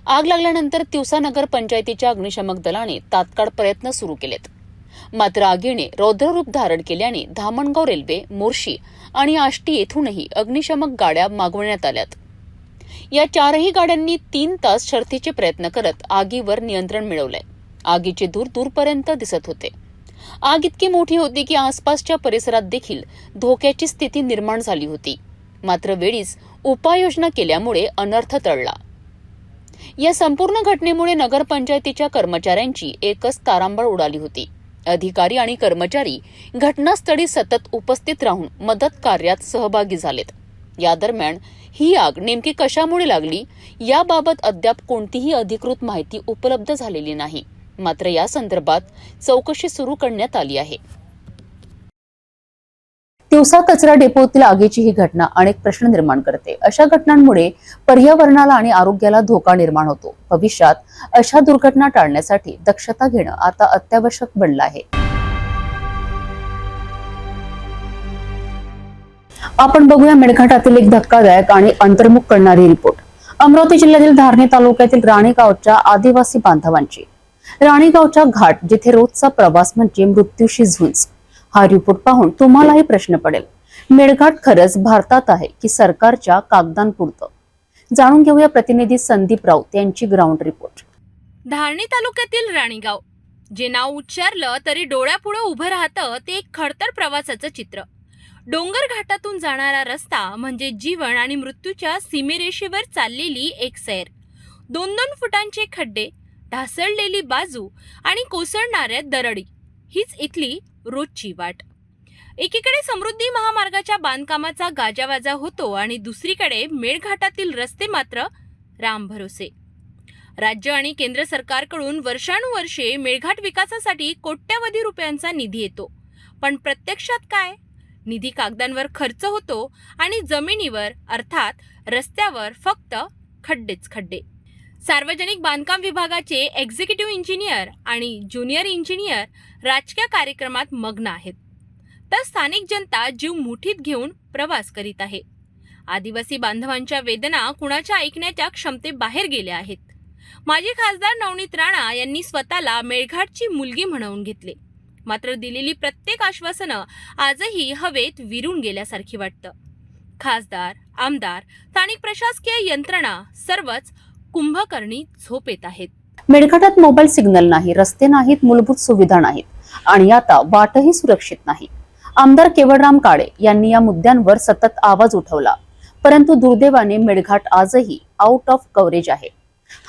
आग लागल्यानंतर तिवसा नगर पंचायतीच्या अग्निशमक दलाने तात्काळ प्रयत्न सुरू केलेत. मात्र आगीने रौद्ररूप धारण केल्याने धामणगाव रेल्वे, मोर्शी आणि आष्टी येथूनही अग्निशमक गाड्या मागवण्यात आल्यात. या 4ही गाड्यांनी 3 तास शर्थीचे प्रयत्न करत आगीवर नियंत्रण मिळवलंय. आगीचे धूर दूरपर्यंत दिसत होते. आग इतकी मोठी होती की आसपासच्या परिसरात देखील धोक्याची स्थिती निर्माण झाली होती. मात्र वेळीच उपाययोजना केल्यामुळे अनर्थ टळला. या संपूर्ण घटनेमुळे नगरपंचायतीच्या कर्मचाऱ्यांची एकच तारांबळ उडाली होती. अधिकारी आणि कर्मचारी घटनास्थळी सतत उपस्थित राहून मदत कार्यात सहभागी झालेत. या दरम्यान ही आग नेमकी कशामुळे लागली याबाबत अद्याप कोणतीही अधिकृत माहिती उपलब्ध झालेली नाही. मात्र या संदर्भात चौकशी सुरू करण्यात आली आहे. तिवसा कचरा डेपोतील आगीची ही घटना अनेक प्रश्न निर्माण करते. अशा घटनांमुळे पर्यावरणाला आणि आरोग्याला धोका निर्माण होतो. भविष्यात अशा दुर्घटना टाळण्यासाठी दक्षता घेणं आता अत्यावश्यक बनलं आहे. आपण बघूया मेळघाटातील एक धक्कादायक आणि अंतर्मुख करणारी रिपोर्ट. अमरावती जिल्ह्यातील धारणी तालुक्यातील राणेगावच्या आदिवासी बांधवांची. राणेगावच्या घाट जिथे रोजचा प्रवास म्हणजे मृत्यूशी झुंज. हा रिपोर्ट पाहून तुम्हालाही प्रश्न पडेल, मेळघाट खरंच भारतात आहे की सरकारच्या कागदांपुरतं? जाणून घेऊया प्रतिनिधी संदीप राऊत यांची ग्राउंड रिपोर्ट. धारणी तालुक्यातील राणेगाव, जे नाव उच्चारलं तरी डोळ्यापुढे उभं राहतं ते एक खडतर प्रवासाचं चित्र. डोंगर घाटातून जाणारा रस्ता म्हणजे जीवन आणि मृत्यूच्या सीमेरेषेवर चाललेली एक सैर. 2-2 फुटांचे खड्डे, ढासळलेली बाजू आणि कोसळणाऱ्या दरडी हीच इथली रोजची वाट. एकीकडे समृद्धी महामार्गाच्या बांधकामाचा गाजावाजा होतो आणि दुसरीकडे मेळघाटातील रस्ते मात्र रामभरोसे. राज्य आणि केंद्र सरकारकडून वर्षानुवर्षे मेळघाट विकासासाठी कोट्यवधी रुपयांचा निधी येतो. पण प्रत्यक्षात काय? निधी कागदांवर खर्च होतो आणि जमिनीवर अर्थात रस्त्यावर फक्त खड्डेच खड्डे. सार्वजनिक बांधकाम विभागाचे एक्झिक्युटिव्ह इंजिनियर आणि ज्युनियर इंजिनियर राजकीय कार्यक्रमात मग्न आहेत, तर स्थानिक जनता जीव मुठीत घेऊन प्रवास करीत आहे. आदिवासी बांधवांच्या वेदना कुणाच्या ऐकण्याच्या क्षमतेबाहेर गेल्या आहेत. माजी खासदार नवनीत राणा यांनी स्वतःला मेळघाटची मुलगी म्हणवून घेतले. मात्र दिलेली प्रत्येक आश्वासनं आजही हवेत विरून गेल्यासारखी वाटतं. खासदार, आमदार, स्थानिक प्रशासकीय यंत्रणा सर्वच कुंभकर्णी झोपेत आहेत. मेळघाटात मोबाईल सिग्नल नाही, रस्ते नाहीत, मूलभूत सुविधा नाहीत आणि आता वाटही सुरक्षित नाही. आमदार केवळराम काळे यांनी या मुद्द्यांवर सतत आवाज उठवला, परंतु दुर्दैवाने मेळघाट आजही आउट ऑफ कव्हरेज आहे.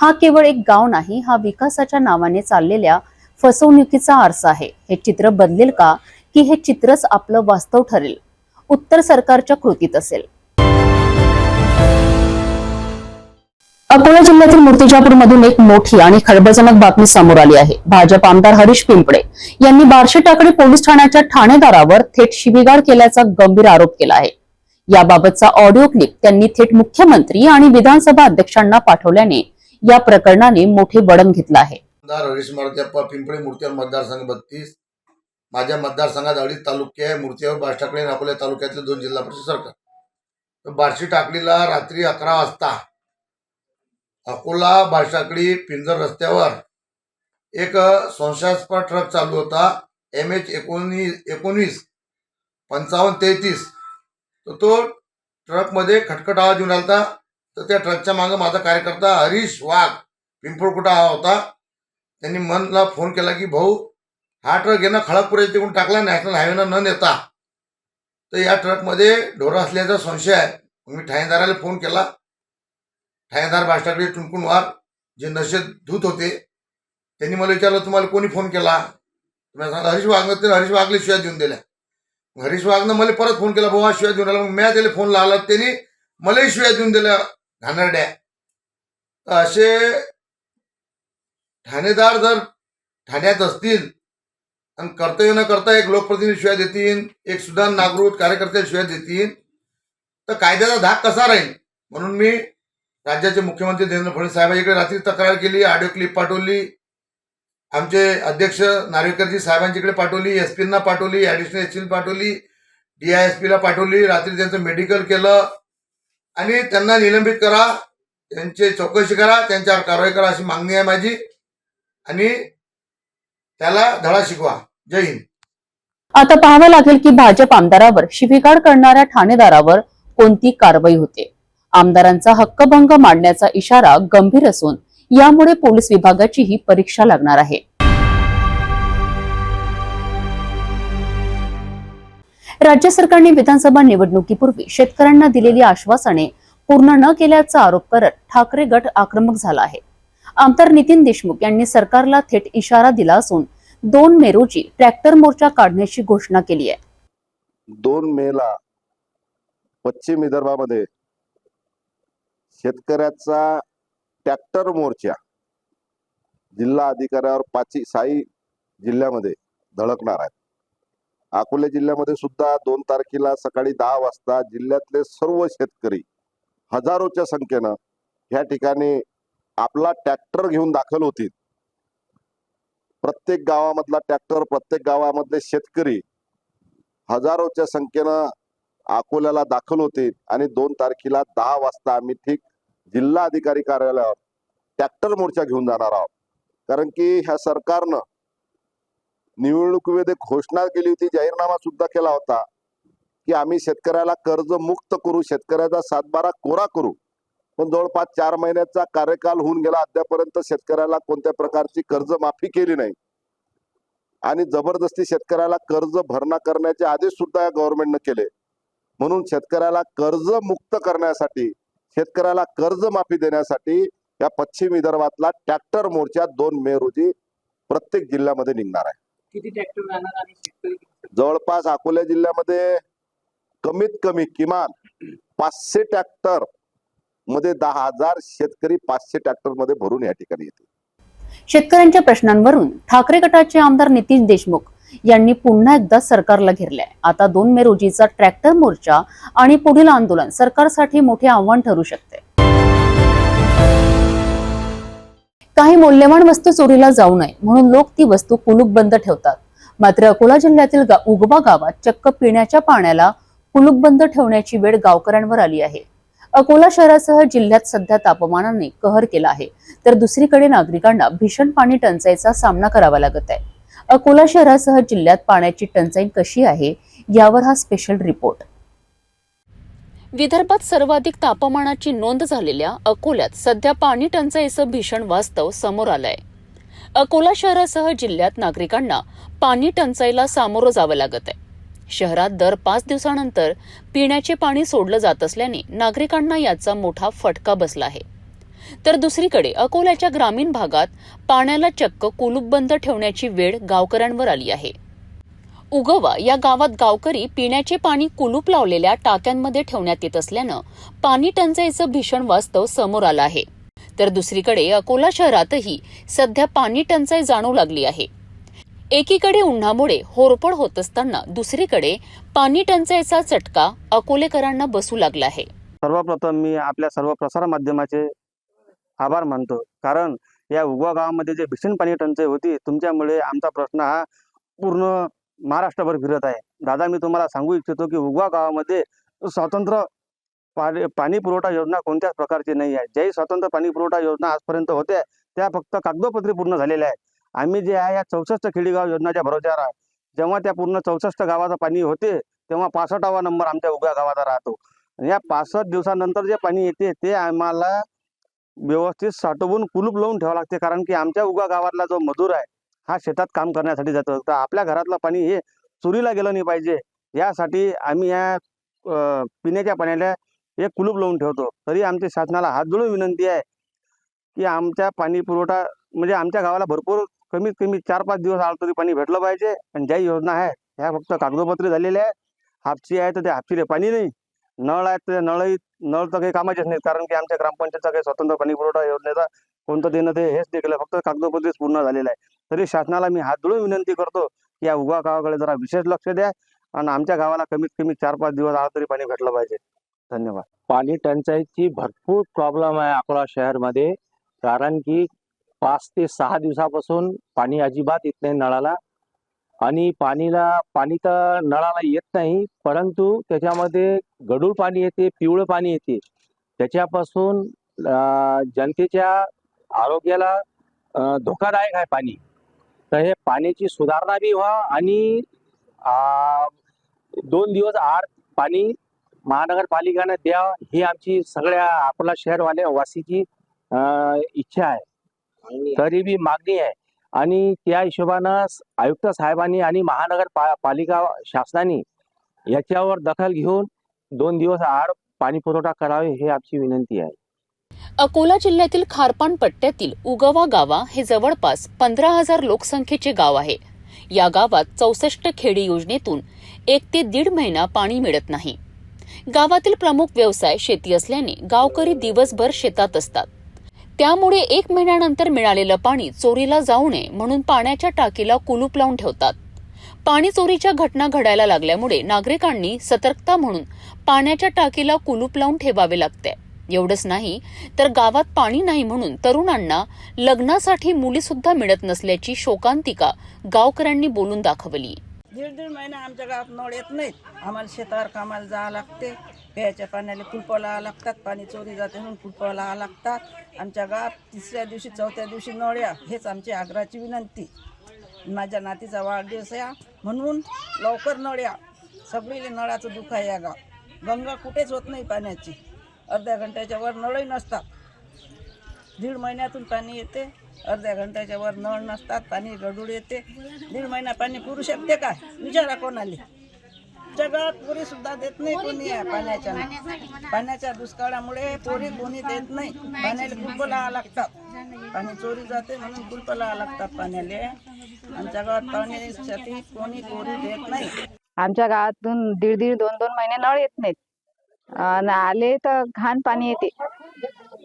हा केवळ एक गाव नाही, हा विकासाच्या नावाने चाललेल्या फसवणुकीचा आरसा आहे. हे चित्र बदलेल का की हे चित्रच आपलं वास्तव ठरेल? उत्तर सरकारच्या कृतीत असेल. अकोला जिल्ह्यातील मूर्तिजापूरमधून एक मोठी आणि खळबळजनक बातमी समोर आली आहे. भाजप आमदार हरीश पिंपळे यांनी बार्शी टाकळी पोलीस ठाण्याच्या ठाणेदारावर थेट शिवीगाळ केल्याचा गंभीर आरोप केला आहे. याबाबतचा ऑडिओ क्लिप त्यांनी थेट मुख्यमंत्री आणि विधानसभा अध्यक्षांना पाठवल्याने या प्रकरणाने मोठे वळण घेतलं आहे. आमदार हरीश मारुतीप्पा पिंपळे मूर्तिवर मतदारसंघ 32. माझ्या मतदारसंघात 2.5 तालुके आहे. मूर्तिवर, बार्शी टाकळी आणि अकोला तालुक्यातले 2 जिल्हा परिषद सरकार. तर बार्शी टाकलीला रात्री 11 वाजता अकोला बार्शी पिंजर रस्त्यावर एक संशयास्पद ट्रक चालू होता MH19 5533. तर तो ट्रकमध्ये खटखट आवाज येऊन आलता. तर त्या ट्रकच्या मागे माझा कार्यकर्ता हरीश वाघ पिंपळकुटा हा होता. त्यांनी मनला फोन केला की भाऊ हा ट्रक आहे ना खळगपुऱ्याच्या तिकडून टाकला नॅशनल हायवेनं न नेता. तर या ट्रकमध्ये ढोरं असल्याचा संशय आहे. मी ठाणेदाराला फोन केला. ठाणेदार बाष्टाकडे टुनकुनवार जे नशेत धूत होते त्यांनी मला विचारलं तुम्हाला कोणी फोन केला. मी सांगितलं हरीश वाघनं. ते हरीश वाघले शिव्या देऊन दिल्या. हरीश वाघनं मला परत फोन केला भाऊ हा शिव्या देऊन आला. मग मी त्याला फोन लावला त्यांनी मलाही शिव्या देऊन दिल्या घाणेरड्या. तर असे ठाणेदार जर ठाण्यात असतील आणि कर्तव्य न करता एक लोकप्रतिनिधी शिव्या देतील, एक सुदान नागरिक कार्यकर्ते शिव्या देतील तर कायद्याचा धाक कसा राहील. म्हणून मी राज्याचे मुख्यमंत्री देवेंद्र फडणवीस साहेबांकडे रात्री तक्रार केली, ऑडिओ क्लिप पाठवली, आमचे अध्यक्ष नार्वेकरजी साहेबांच्याकडे पाठवली, एसपींना पाठवली, ॲडिशनल एसपीला पाठवली, DISPला पाठवली. रात्री त्यांचं मेडिकल केलं आणि त्यांना निलंबित करा, त्यांची चौकशी करा, त्यांच्यावर कारवाई करा अशी मागणी आहे माझी आणि त्याला धडा शिकवा. जय हिंद. आता पाहावं लागेल की भाजप आमदारावर शिवीगाळ करणाऱ्या ठाणेदारावर कोणती कारवाई होते. आमदारांचा हक्कभंग मांडण्याचा इशारा गंभीर असून यामुळे पोलीस विभागाचीही परीक्षा लागणार आहे. राज्य सरकारने विधानसभा निवडणुकीपूर्वी शेतकऱ्यांना दिलेली आश्वासने पूर्ण न केल्याचा आरोप करत ठाकरे गट आक्रमक झाला आहे. आमदार नितीन देशमुख यांनी सरकारला थेट इशारा दिला असून 2 मे रोजी ट्रॅक्टर मोर्चा काढण्याची घोषणा केली आहे. 2 मेला पश्चिम विदर्भामध्ये शेतकऱ्याचा ट्रॅक्टर मोर्चा जिल्हा अधिकाऱ्यावर 6 जिल्ह्यामध्ये धडकणार आहे. अकोला जिल्ह्यामध्ये सुद्धा 2 तारखेला सकाळी 10 वाजता जिल्ह्यातले सर्व शेतकरी हजारोच्या संख्येनं ह्या ठिकाणी आपला ट्रॅक्टर घेऊन दाखल होतील. प्रत्येक गावामधला ट्रॅक्टर, प्रत्येक गावामधले शेतकरी हजारोच्या संख्येनं अकोल्याला दाखल होतील आणि 2 तारखेला 10 वाजता आम्ही ठीक जिल्हा अधिकारी कार्यालयावर ट्रॅक्टर मोर्चा घेऊन जाणार आहोत. कारण की ह्या सरकारनं निवडणुकीमध्ये घोषणा केली होती, जाहीरनामा सुद्धा केला होता की आम्ही शेतकऱ्याला कर्ज मुक्त करू, शेतकऱ्याचा 7/12 कोरा करू. पण जवळपास 4 महिन्याचा कार्यकाल होऊन गेला, अद्यापर्यंत शेतकऱ्याला कोणत्या प्रकारची कर्ज माफी केली नाही आणि जबरदस्ती शेतकऱ्याला कर्ज भरणा करण्याचे आदेश सुद्धा या गव्हर्नमेंटने केले. म्हणून शेतकऱ्याला कर्ज मुक्त करण्यासाठी, शेतकऱ्याला कर्ज माफी देण्यासाठी या पश्चिम विदर्भातला ट्रॅक्टर मोर्चा 2 मे रोजी प्रत्येक जिल्ह्यामध्ये निघणार आहे. किती ट्रॅक्टर राहणार आणि शेतकरी जवळपास अकोला जिल्ह्यामध्ये कमीत कमी किमान 500 ट्रॅक्टर मध्ये 10,000 शेतकरी 500 ट्रॅक्टर मध्ये भरून या ठिकाणी येतील. शेतकऱ्यांच्या प्रश्नांवरून ठाकरे गटाचे आमदार नितीन देशमुख यांनी पुन्हा एकदा सरकारला घेरलंय. आता 2 मे रोजीचा ट्रॅक्टर मोर्चा आणि पुढील आंदोलन सरकारसाठी मोठे आव्हान ठरू शकते. काही मौल्यवान वस्तू चोरीला जाऊ नये म्हणून लोक ती वस्तू कुलूपबंद ठेवतात. मात्र अकोला जिल्ह्यातील उगवा गावात चक्क पिण्याच्या पाण्याला कुलूपबंद ठेवण्याची वेळ गावकऱ्यांवर आली आहे. अकोला शहरासह जिल्ह्यात सध्या तापमानाने कहर केला आहे, तर दुसरीकडे नागरिकांना भीषण पाणी टंचाईचा सामना करावा लागत आहे. अकोला शहरासह जिल्ह्यात पाण्याची टंचाई कशी आहे यावर हा स्पेशल रिपोर्ट. विदर्भात सर्वाधिक तापमानाची नोंद झालेल्या अकोल्यात सध्या पाणी टंचाईचं भीषण वास्तव समोर आलंय. अकोला शहरासह जिल्ह्यात नागरिकांना पाणी टंचाईला सामोरं जावं लागत आहे. शहरात दर 5 दिवसानंतर पिण्याचे पाणी सोडलं जात असल्याने नागरिकांना याचा मोठा फटका बसला आहे. तर दुसरीकडे अकोल्याच्या ग्रामीण भागात पाण्याला चक्क कुलूपबंद ठेवण्याची वेळ गावकऱ्यांवर आली आहे. उगवा या गावात गावकरी पिण्याचे पाणी कुलूप लावलेल्या टाक्यांमध्ये ठेवण्यात येत असल्यानं पाणी टंचाईचं भीषण वास्तव समोर आलं आहे. तर दुसरीकडे अकोला शहरातही सध्या पाणी टंचाई जाणवू लागली आहे. एकीकडे उन्हामुळे होरपळ होत असताना दुसरीकडे पाणी टंचाईचा चटका अकोलेकरांना बसू लागला आहे. सर्वप्रथम मी आपल्या सर्व प्रसार माध्यमाचे आभार मानतो, कारण या उगवा गावामध्ये जे भीषण पाणी टंचाई होती, तुमच्यामुळे आमचा प्रश्न हा पूर्ण महाराष्ट्रभर फिरत आहे. दादा, मी तुम्हाला सांगू इच्छितो की उगवा गावामध्ये स्वतंत्र पाणी पुरवठा योजना कोणत्याच प्रकारची नाही आहे. ज्याही स्वतंत्र पाणी पुरवठा योजना आजपर्यंत होत्या त्या फक्त कागदोपत्री पूर्ण झालेल्या आहेत. आम्ही जे आहे या 64 खेडेगाव योजनाच्या भरोश्यावर आहे. जेव्हा त्या पूर्ण 64 गावाचं पाणी होते तेव्हा 65वा नंबर आमच्या उभ्या गावाचा राहतो. या 65 दिवसानंतर जे पाणी येते ते आम्हाला व्यवस्थित साठवून कुलूप लावून ठेवावं लागते, कारण की आमच्या उगा गावातला जो मजूर आहे हा शेतात काम करण्यासाठी जातो. तर आपल्या घरातलं पाणी हे चोरीला गेलं नाही पाहिजे यासाठी आम्ही या पिण्याच्या पाण्याला एक कुलूप लावून ठेवतो. तरी आमच्या शासनाला हात जोडून विनंती आहे की आमच्या पाणी पुरवठा म्हणजे आमच्या गावाला भरपूर कमीत कमी 4-5 दिवस आलं तरी पाणी भेटलं पाहिजे. आणि ज्या योजना आहे ह्या फक्त कागदोपत्री झालेल्या आहे. हापसी आहे तर त्या हापसीला पाणी नाही, नळ आहे तर नळ तर काही कामाचेच नाहीत, कारण की आमच्या ग्रामपंचायतचा काही स्वतंत्र पाणी पुरवठा योजनेचा कोणतं देणं ते हेच देखील फक्त कागदोपत्रीच पूर्ण झालेलं आहे. तरी शासनाला मी हात जोडून विनंती करतो की या उगा गावाकडे जरा विशेष लक्ष द्या आणि आमच्या गावाला कमीत कमी 4-5 दिवस आलं तरी पाणी भेटलं पाहिजे. धन्यवाद. पाणी टंचाईची भरपूर प्रॉब्लेम आहे अकोला शहरमध्ये, कारण की 5 ते 6 दिवसापासून पाणी अजिबात येत नाही नळाला. आणि पाणी तर नळाला येत नाही, परंतु त्याच्यामध्ये गढूळ पाणी येते, पिवळं पाणी येते. त्याच्यापासून जनतेच्या आरोग्याला धोकादायक आहे पाणी. तर हे पाण्याची सुधारणा बी व्हा आणि 2 दिवस आड पाणी महानगरपालिकेने द्या ही आमची सगळ्या अकोला शहरवासीची इच्छा आहे, तरी बी मागणी आहे. आणि त्या हिशोबानं आयुक्त साहेबांनी आणि महानगरपालिका शासनाने याच्यावर दखल घेऊन 2 दिवस आड पाणी पुरवठा करावे हे आमची विनंती आहे. अकोला जिल्ह्यातील खारपान पट्ट्यातील उगवा गावा हे जवळपास 15,000 लोकसंख्येचे गाव आहे. या गावात 64 खेडी योजनेतून 1 ते 1.5 महिना पाणी मिळत नाही. गावातील प्रमुख व्यवसाय शेती असल्याने गावकरी दिवसभर शेतात असतात. त्यामुळे 1 महिन्यानंतर मिळालेलं पाणी चोरीला जाऊ नये म्हणून पाण्याच्या टाकीला कुलूप लावून ठेवतात. पाणी चोरीच्या घटना घडायला लागल्यामुळे नागरिकांनी सतर्कता म्हणून पाण्याच्या टाकीला कुलूप लावून ठेवावे लागते. एवढंच नाही तर गावात पाणी नाही म्हणून तरुणांना लग्नासाठी मुली सुद्धा मिळत नसल्याची शोकांतिका गावकऱ्यांनी बोलून दाखवली. 1.5 महिना आमच्या गावात नळ येत नाहीत. आम्हाला शेतावर कामाला जावं लागते, प्यायच्या पाण्याला कुलपं लावावं लागतात, पाणी चोरी जाते म्हणून कुलपं लावावं लागतात. आमच्या गावात 3ऱ्या दिवशी 4थ्या दिवशी नळ या हेच आमची आग्रहाची विनंती. माझ्या नातीचा वाढदिवस या म्हणून लवकर नळ या. सगळीले नळाचं दुःख आहे या गाव. गंगा कुठेच होत नाही पाण्याची. अर्ध्या घंट्याच्या वर नळही नसतात. 1.5 महिन्यातून पाणी येते, अर्ध्या घंट्याच्या वर नळ नसतात, पाणी गढूळ येते. 1.5 महिना पाणी पुरू शकते काय विचारा कोणाले. जगात पोरी सुद्धा देत नाही कोणी पाण्याच्या दुष्काळामुळे पोरी कोणी देत नाही. पाण्याला कुलपं लावावं लागतात, पाणी चोरी जाते म्हणून कुलपं लावावं लागतात पाण्याला. आमच्या गावात पाण्यासाठी कोणी पोरी देत नाही. आमच्या गावातून 1.5-1.5, 2-2 महिने नळ येत नाहीत. आणि आले तर घाण पाणी येते,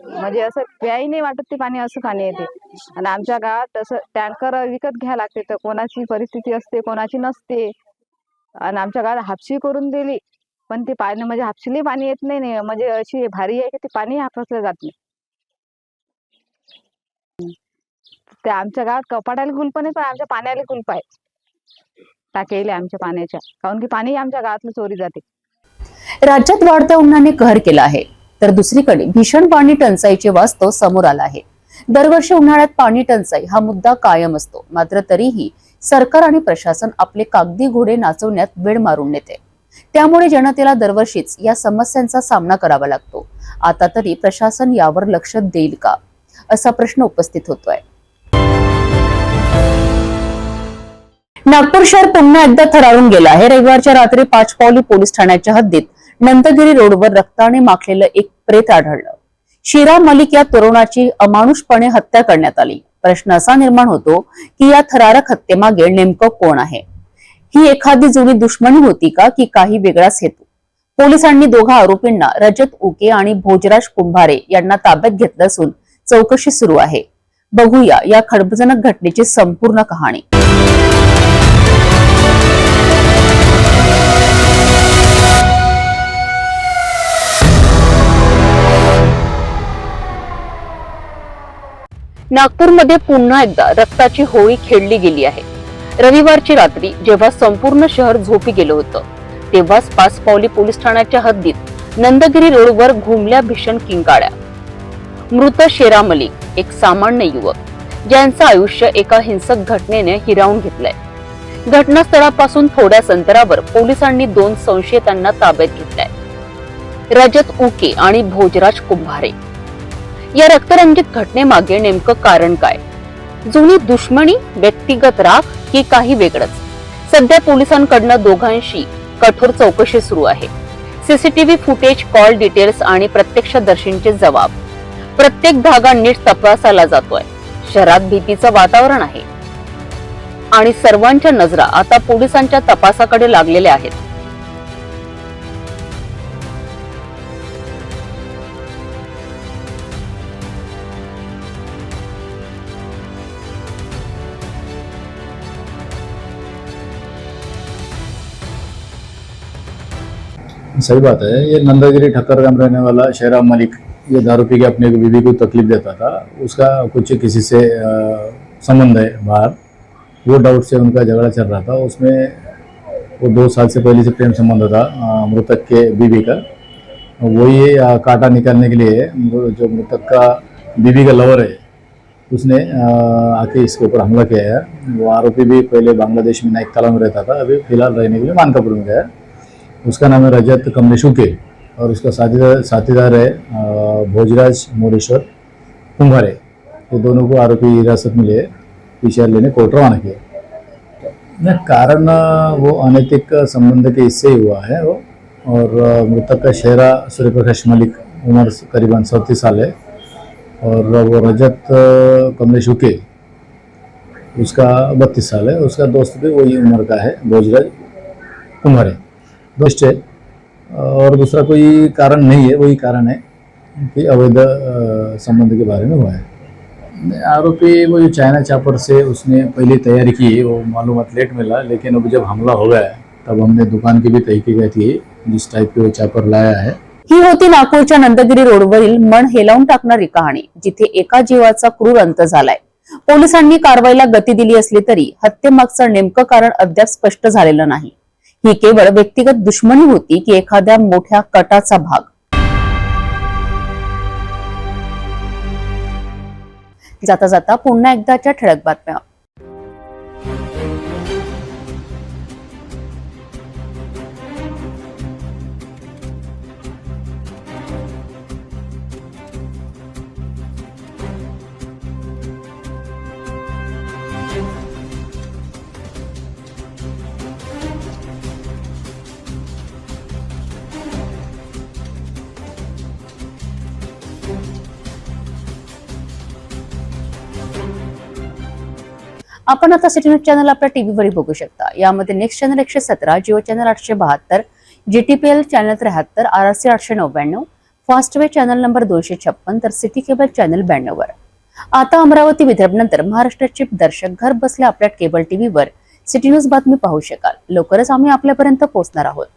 म्हणजे असं प्यायही नाही वाटत ते पाणी, असं पाणी येते. आणि आमच्या गावात असं टँकर विकत घ्यायला लागते, तर कोणाची परिस्थिती असते कोणाची नसते. आणि आमच्या गावात हापशी करून दिली पण ते पाणी म्हणजे हापशीला पाणी येत नाही, म्हणजे अशी भारी आहे की ते पाणी हापसलं जात नाही. ते आमच्या गावात कपाटाला कुलप नाही पण आमच्या पाण्याला कुलप आहे, टाकेले आमच्या पाण्याच्या, कारण की पाणी आमच्या गावातलं चोरी जाते. राज्यात वाढत्या उन्हाने कहर केला आहे, तर दुसरीकडे भीषण पाणी टंचाईचे वास्तव समोर आलं आहे. दरवर्षी उन्हाळ्यात पाणी टंचाई हा मुद्दा कायम असतो, मात्र तरीही सरकार आणि प्रशासन आपले कागदी घोडे नाचवण्यात वेळ मारून नेते. त्यामुळे जनतेला दरवर्षीच या समस्यांचा सामना करावा लागतो. आता तरी प्रशासन यावर लक्ष देईल का, असा प्रश्न उपस्थित होतोय. नागपूर शहर पुन्हा एकदा थरारून गेलं आहे. रविवारच्या रात्री पाचपावली पोलीस ठाण्याच्या हद्दीत नंदगिरी रोडवर रक्ताने माखलेलं एक प्रेत आढळलं. शिरा मलिक या तरुणाची अमानुषपणे हत्या करण्यात आली. प्रश्न असा निर्माण होतो की या थरारक हत्येमागे नेमकं कोण आहे? ही एखादी जुनी दुश्मनी होती का की काही वेगळाच हेतू? पोलिसांनी दोघा आरोपींना रजत उके आणि भोजराज कुंभारे यांना ताब्यात घेतलं असून चौकशी सुरू आहे. बघूया या खळबळजनक घटनेची संपूर्ण कहाणी. नागपूरमध्ये पुन्हा एकदा रक्ताची होळी खेळली गेली आहे. रविवारची रात्री जेव्हा संपूर्ण शहर झोपी गेलं होतं, तेव्हाच पाचपावली पोलीस ठाण्याच्या हद्दीत नंदगिरी रोडवर घुमल्या भीषण किंकाळ्या. मृत शेरा मलिक एक सामान्य युवक ज्यांचं आयुष्य एका हिंसक घटनेने हिरावून घेतलंय. घटनास्थळापासून थोड्याच अंतरावर पोलिसांनी 2 संशयितांना ताब्यात घेतलंय. रजत उके आणि भोजराज कुंभारे. या रक्तरंजित घटनेमागे नेमकं कारण काय? जुनी दुश्मनी, व्यक्तिगत राग की काही वेगळंच? सध्या पोलिसांकडनं दोघांशी कठोर चौकशी सुरू आहे. सीसीटीव्ही फुटेज, कॉल डिटेल्स आणि प्रत्यक्षदर्शींचे जबाब, प्रत्येक धागा नीट तपासाला जातोय. शहरात भीतीचं वातावरण आहे आणि सर्वांच्या नजरा आता पोलिसांच्या तपासाकडे लागलेल्या आहेत. सही बात है। ये नंदागिरी ठक्कर गांव रहने वाला शेरा मलिक ये दारू पी के अपने बीवी को तकलीफ देता था। उसका कुछ किसी से संबंध है बाहर, वो डाउट से उनका झगड़ा चल रहा था। उसमें वो 2 साल से पहले से प्रेम संबंध था मृतक के बीवी का। वही कांटा निकालने के लिए जो मृतक का बीवी का लवर है उसने आके इसके ऊपर हमला किया है। वो आरोपी भी पहले बांग्लादेश में नाइक ताला में रहता था, अभी फिलहाल रहने के लिए मानकापुर में गया है। उसका नाम है रजत कमलेश उके और उसका साथीदार है भोजराज मोरेश्वर कुंभारे। ये दोनों को आरोपी हिरासत में लिए पीसीआर लेने कोर्ट रवाना किया। कारण वो अनैतिक संबंध के इससे ही हुआ है वो। और मृतक का शेरा सूर्यप्रकाश मलिक, उम्र करीबन 37 साल है। और वो रजत कमलेश उके उसका 32 साल है। उसका दोस्त भी वही उम्र का है, भोजराज कुंभारे दोस्त है। और दूसरा कोई कारण नहीं है, वही कारण है कि अवैध संबंध के बारे में हुआ है। आरोपी वो जो चाइना चापर से उसने पहले तैयारी की, वो मालूमात लेट मिला, लेकिन अब जब हमला हो गया तब हमने दुकान की भी तहकीकात की जिस टाइप के वो चापर लाया है। ही होती नागपूरच्या नंदगिरी रोडवरील मन हेलावून टाकणारी कहाणी, जिथे एका जीवाचा क्रूर अंत झालाय. पोलिसांनी कारवाईला गती दिली असली तरी हत्येमागचं नेमकं कारण अद्याप स्पष्ट झालेलं नाही. ही केवळ व्यक्तिगत दुश्मनी होती की एखाद्या मोठ्या कटाचा भाग? जाता जाता पुन्हा एकदाच्या ठळक बातम्या. आपण आता सिटी न्यूज चॅनल आपल्या टीव्हीवर बघू शकता. यामध्ये next channel 117, Jio channel 872, GTPL channel 73, RRC 899, Fastway channel number 256 तर सिटी केबल चॅनल 92 वर. आता अमरावती विदर्भ नंतर महाराष्ट्राचे दर्शक घर बसल्या आपल्या केबल टीव्हीवर सिटी न्यूज बातमी पाहू शकाल. लवकरच आम्ही आपल्यापर्यंत पोहोचणार आहोत.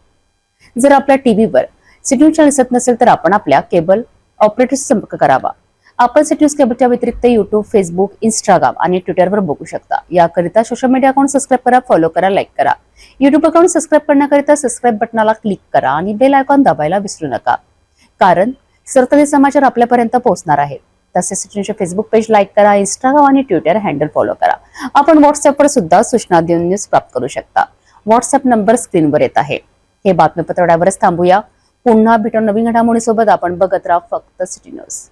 जर आपल्या टीव्हीवर सिटी न्यूज चॅनल दिसत नसेल तर आपण आपल्या केबल ऑपरेटरशी संपर्क करावा. आपण सिटी न्यूज केबलच्या व्यतिरिक्त युट्यूब, फेसबुक, इंस्टाग्राम आणि ट्विटरवर बघू शकता. याकरिता सोशल मीडिया अकाउंट सबस्क्राईब करा, फॉलो करा, लाईक करा. युट्यूब अकाउंट सबस्क्राईब करण्याकरिता सबस्क्राईब बटनाला क्लिक करा आणि बेल आयकॉन दाबायला विसरू नका, कारण सरकारी समाचार आपल्यापर्यंत पोहोचणार आहेत. तसेच सिटी न्यूजचे फेसबुक पेज लाईक करा, इंस्टाग्राम आणि ट्विटर हँडल फॉलो करा. आपण व्हॉट्सअपवर सुद्धा सूचना देऊन न्यूज प्राप्त करू शकता. व्हॉट्सअप नंबर स्क्रीनवर येत आहे. हे बातमीपत्र एवढ्यावरच थांबूया. पुन्हा भेटू नवीन घडामोडीसोबत. आपण बघत राहा फक्त सिटी न्यूज.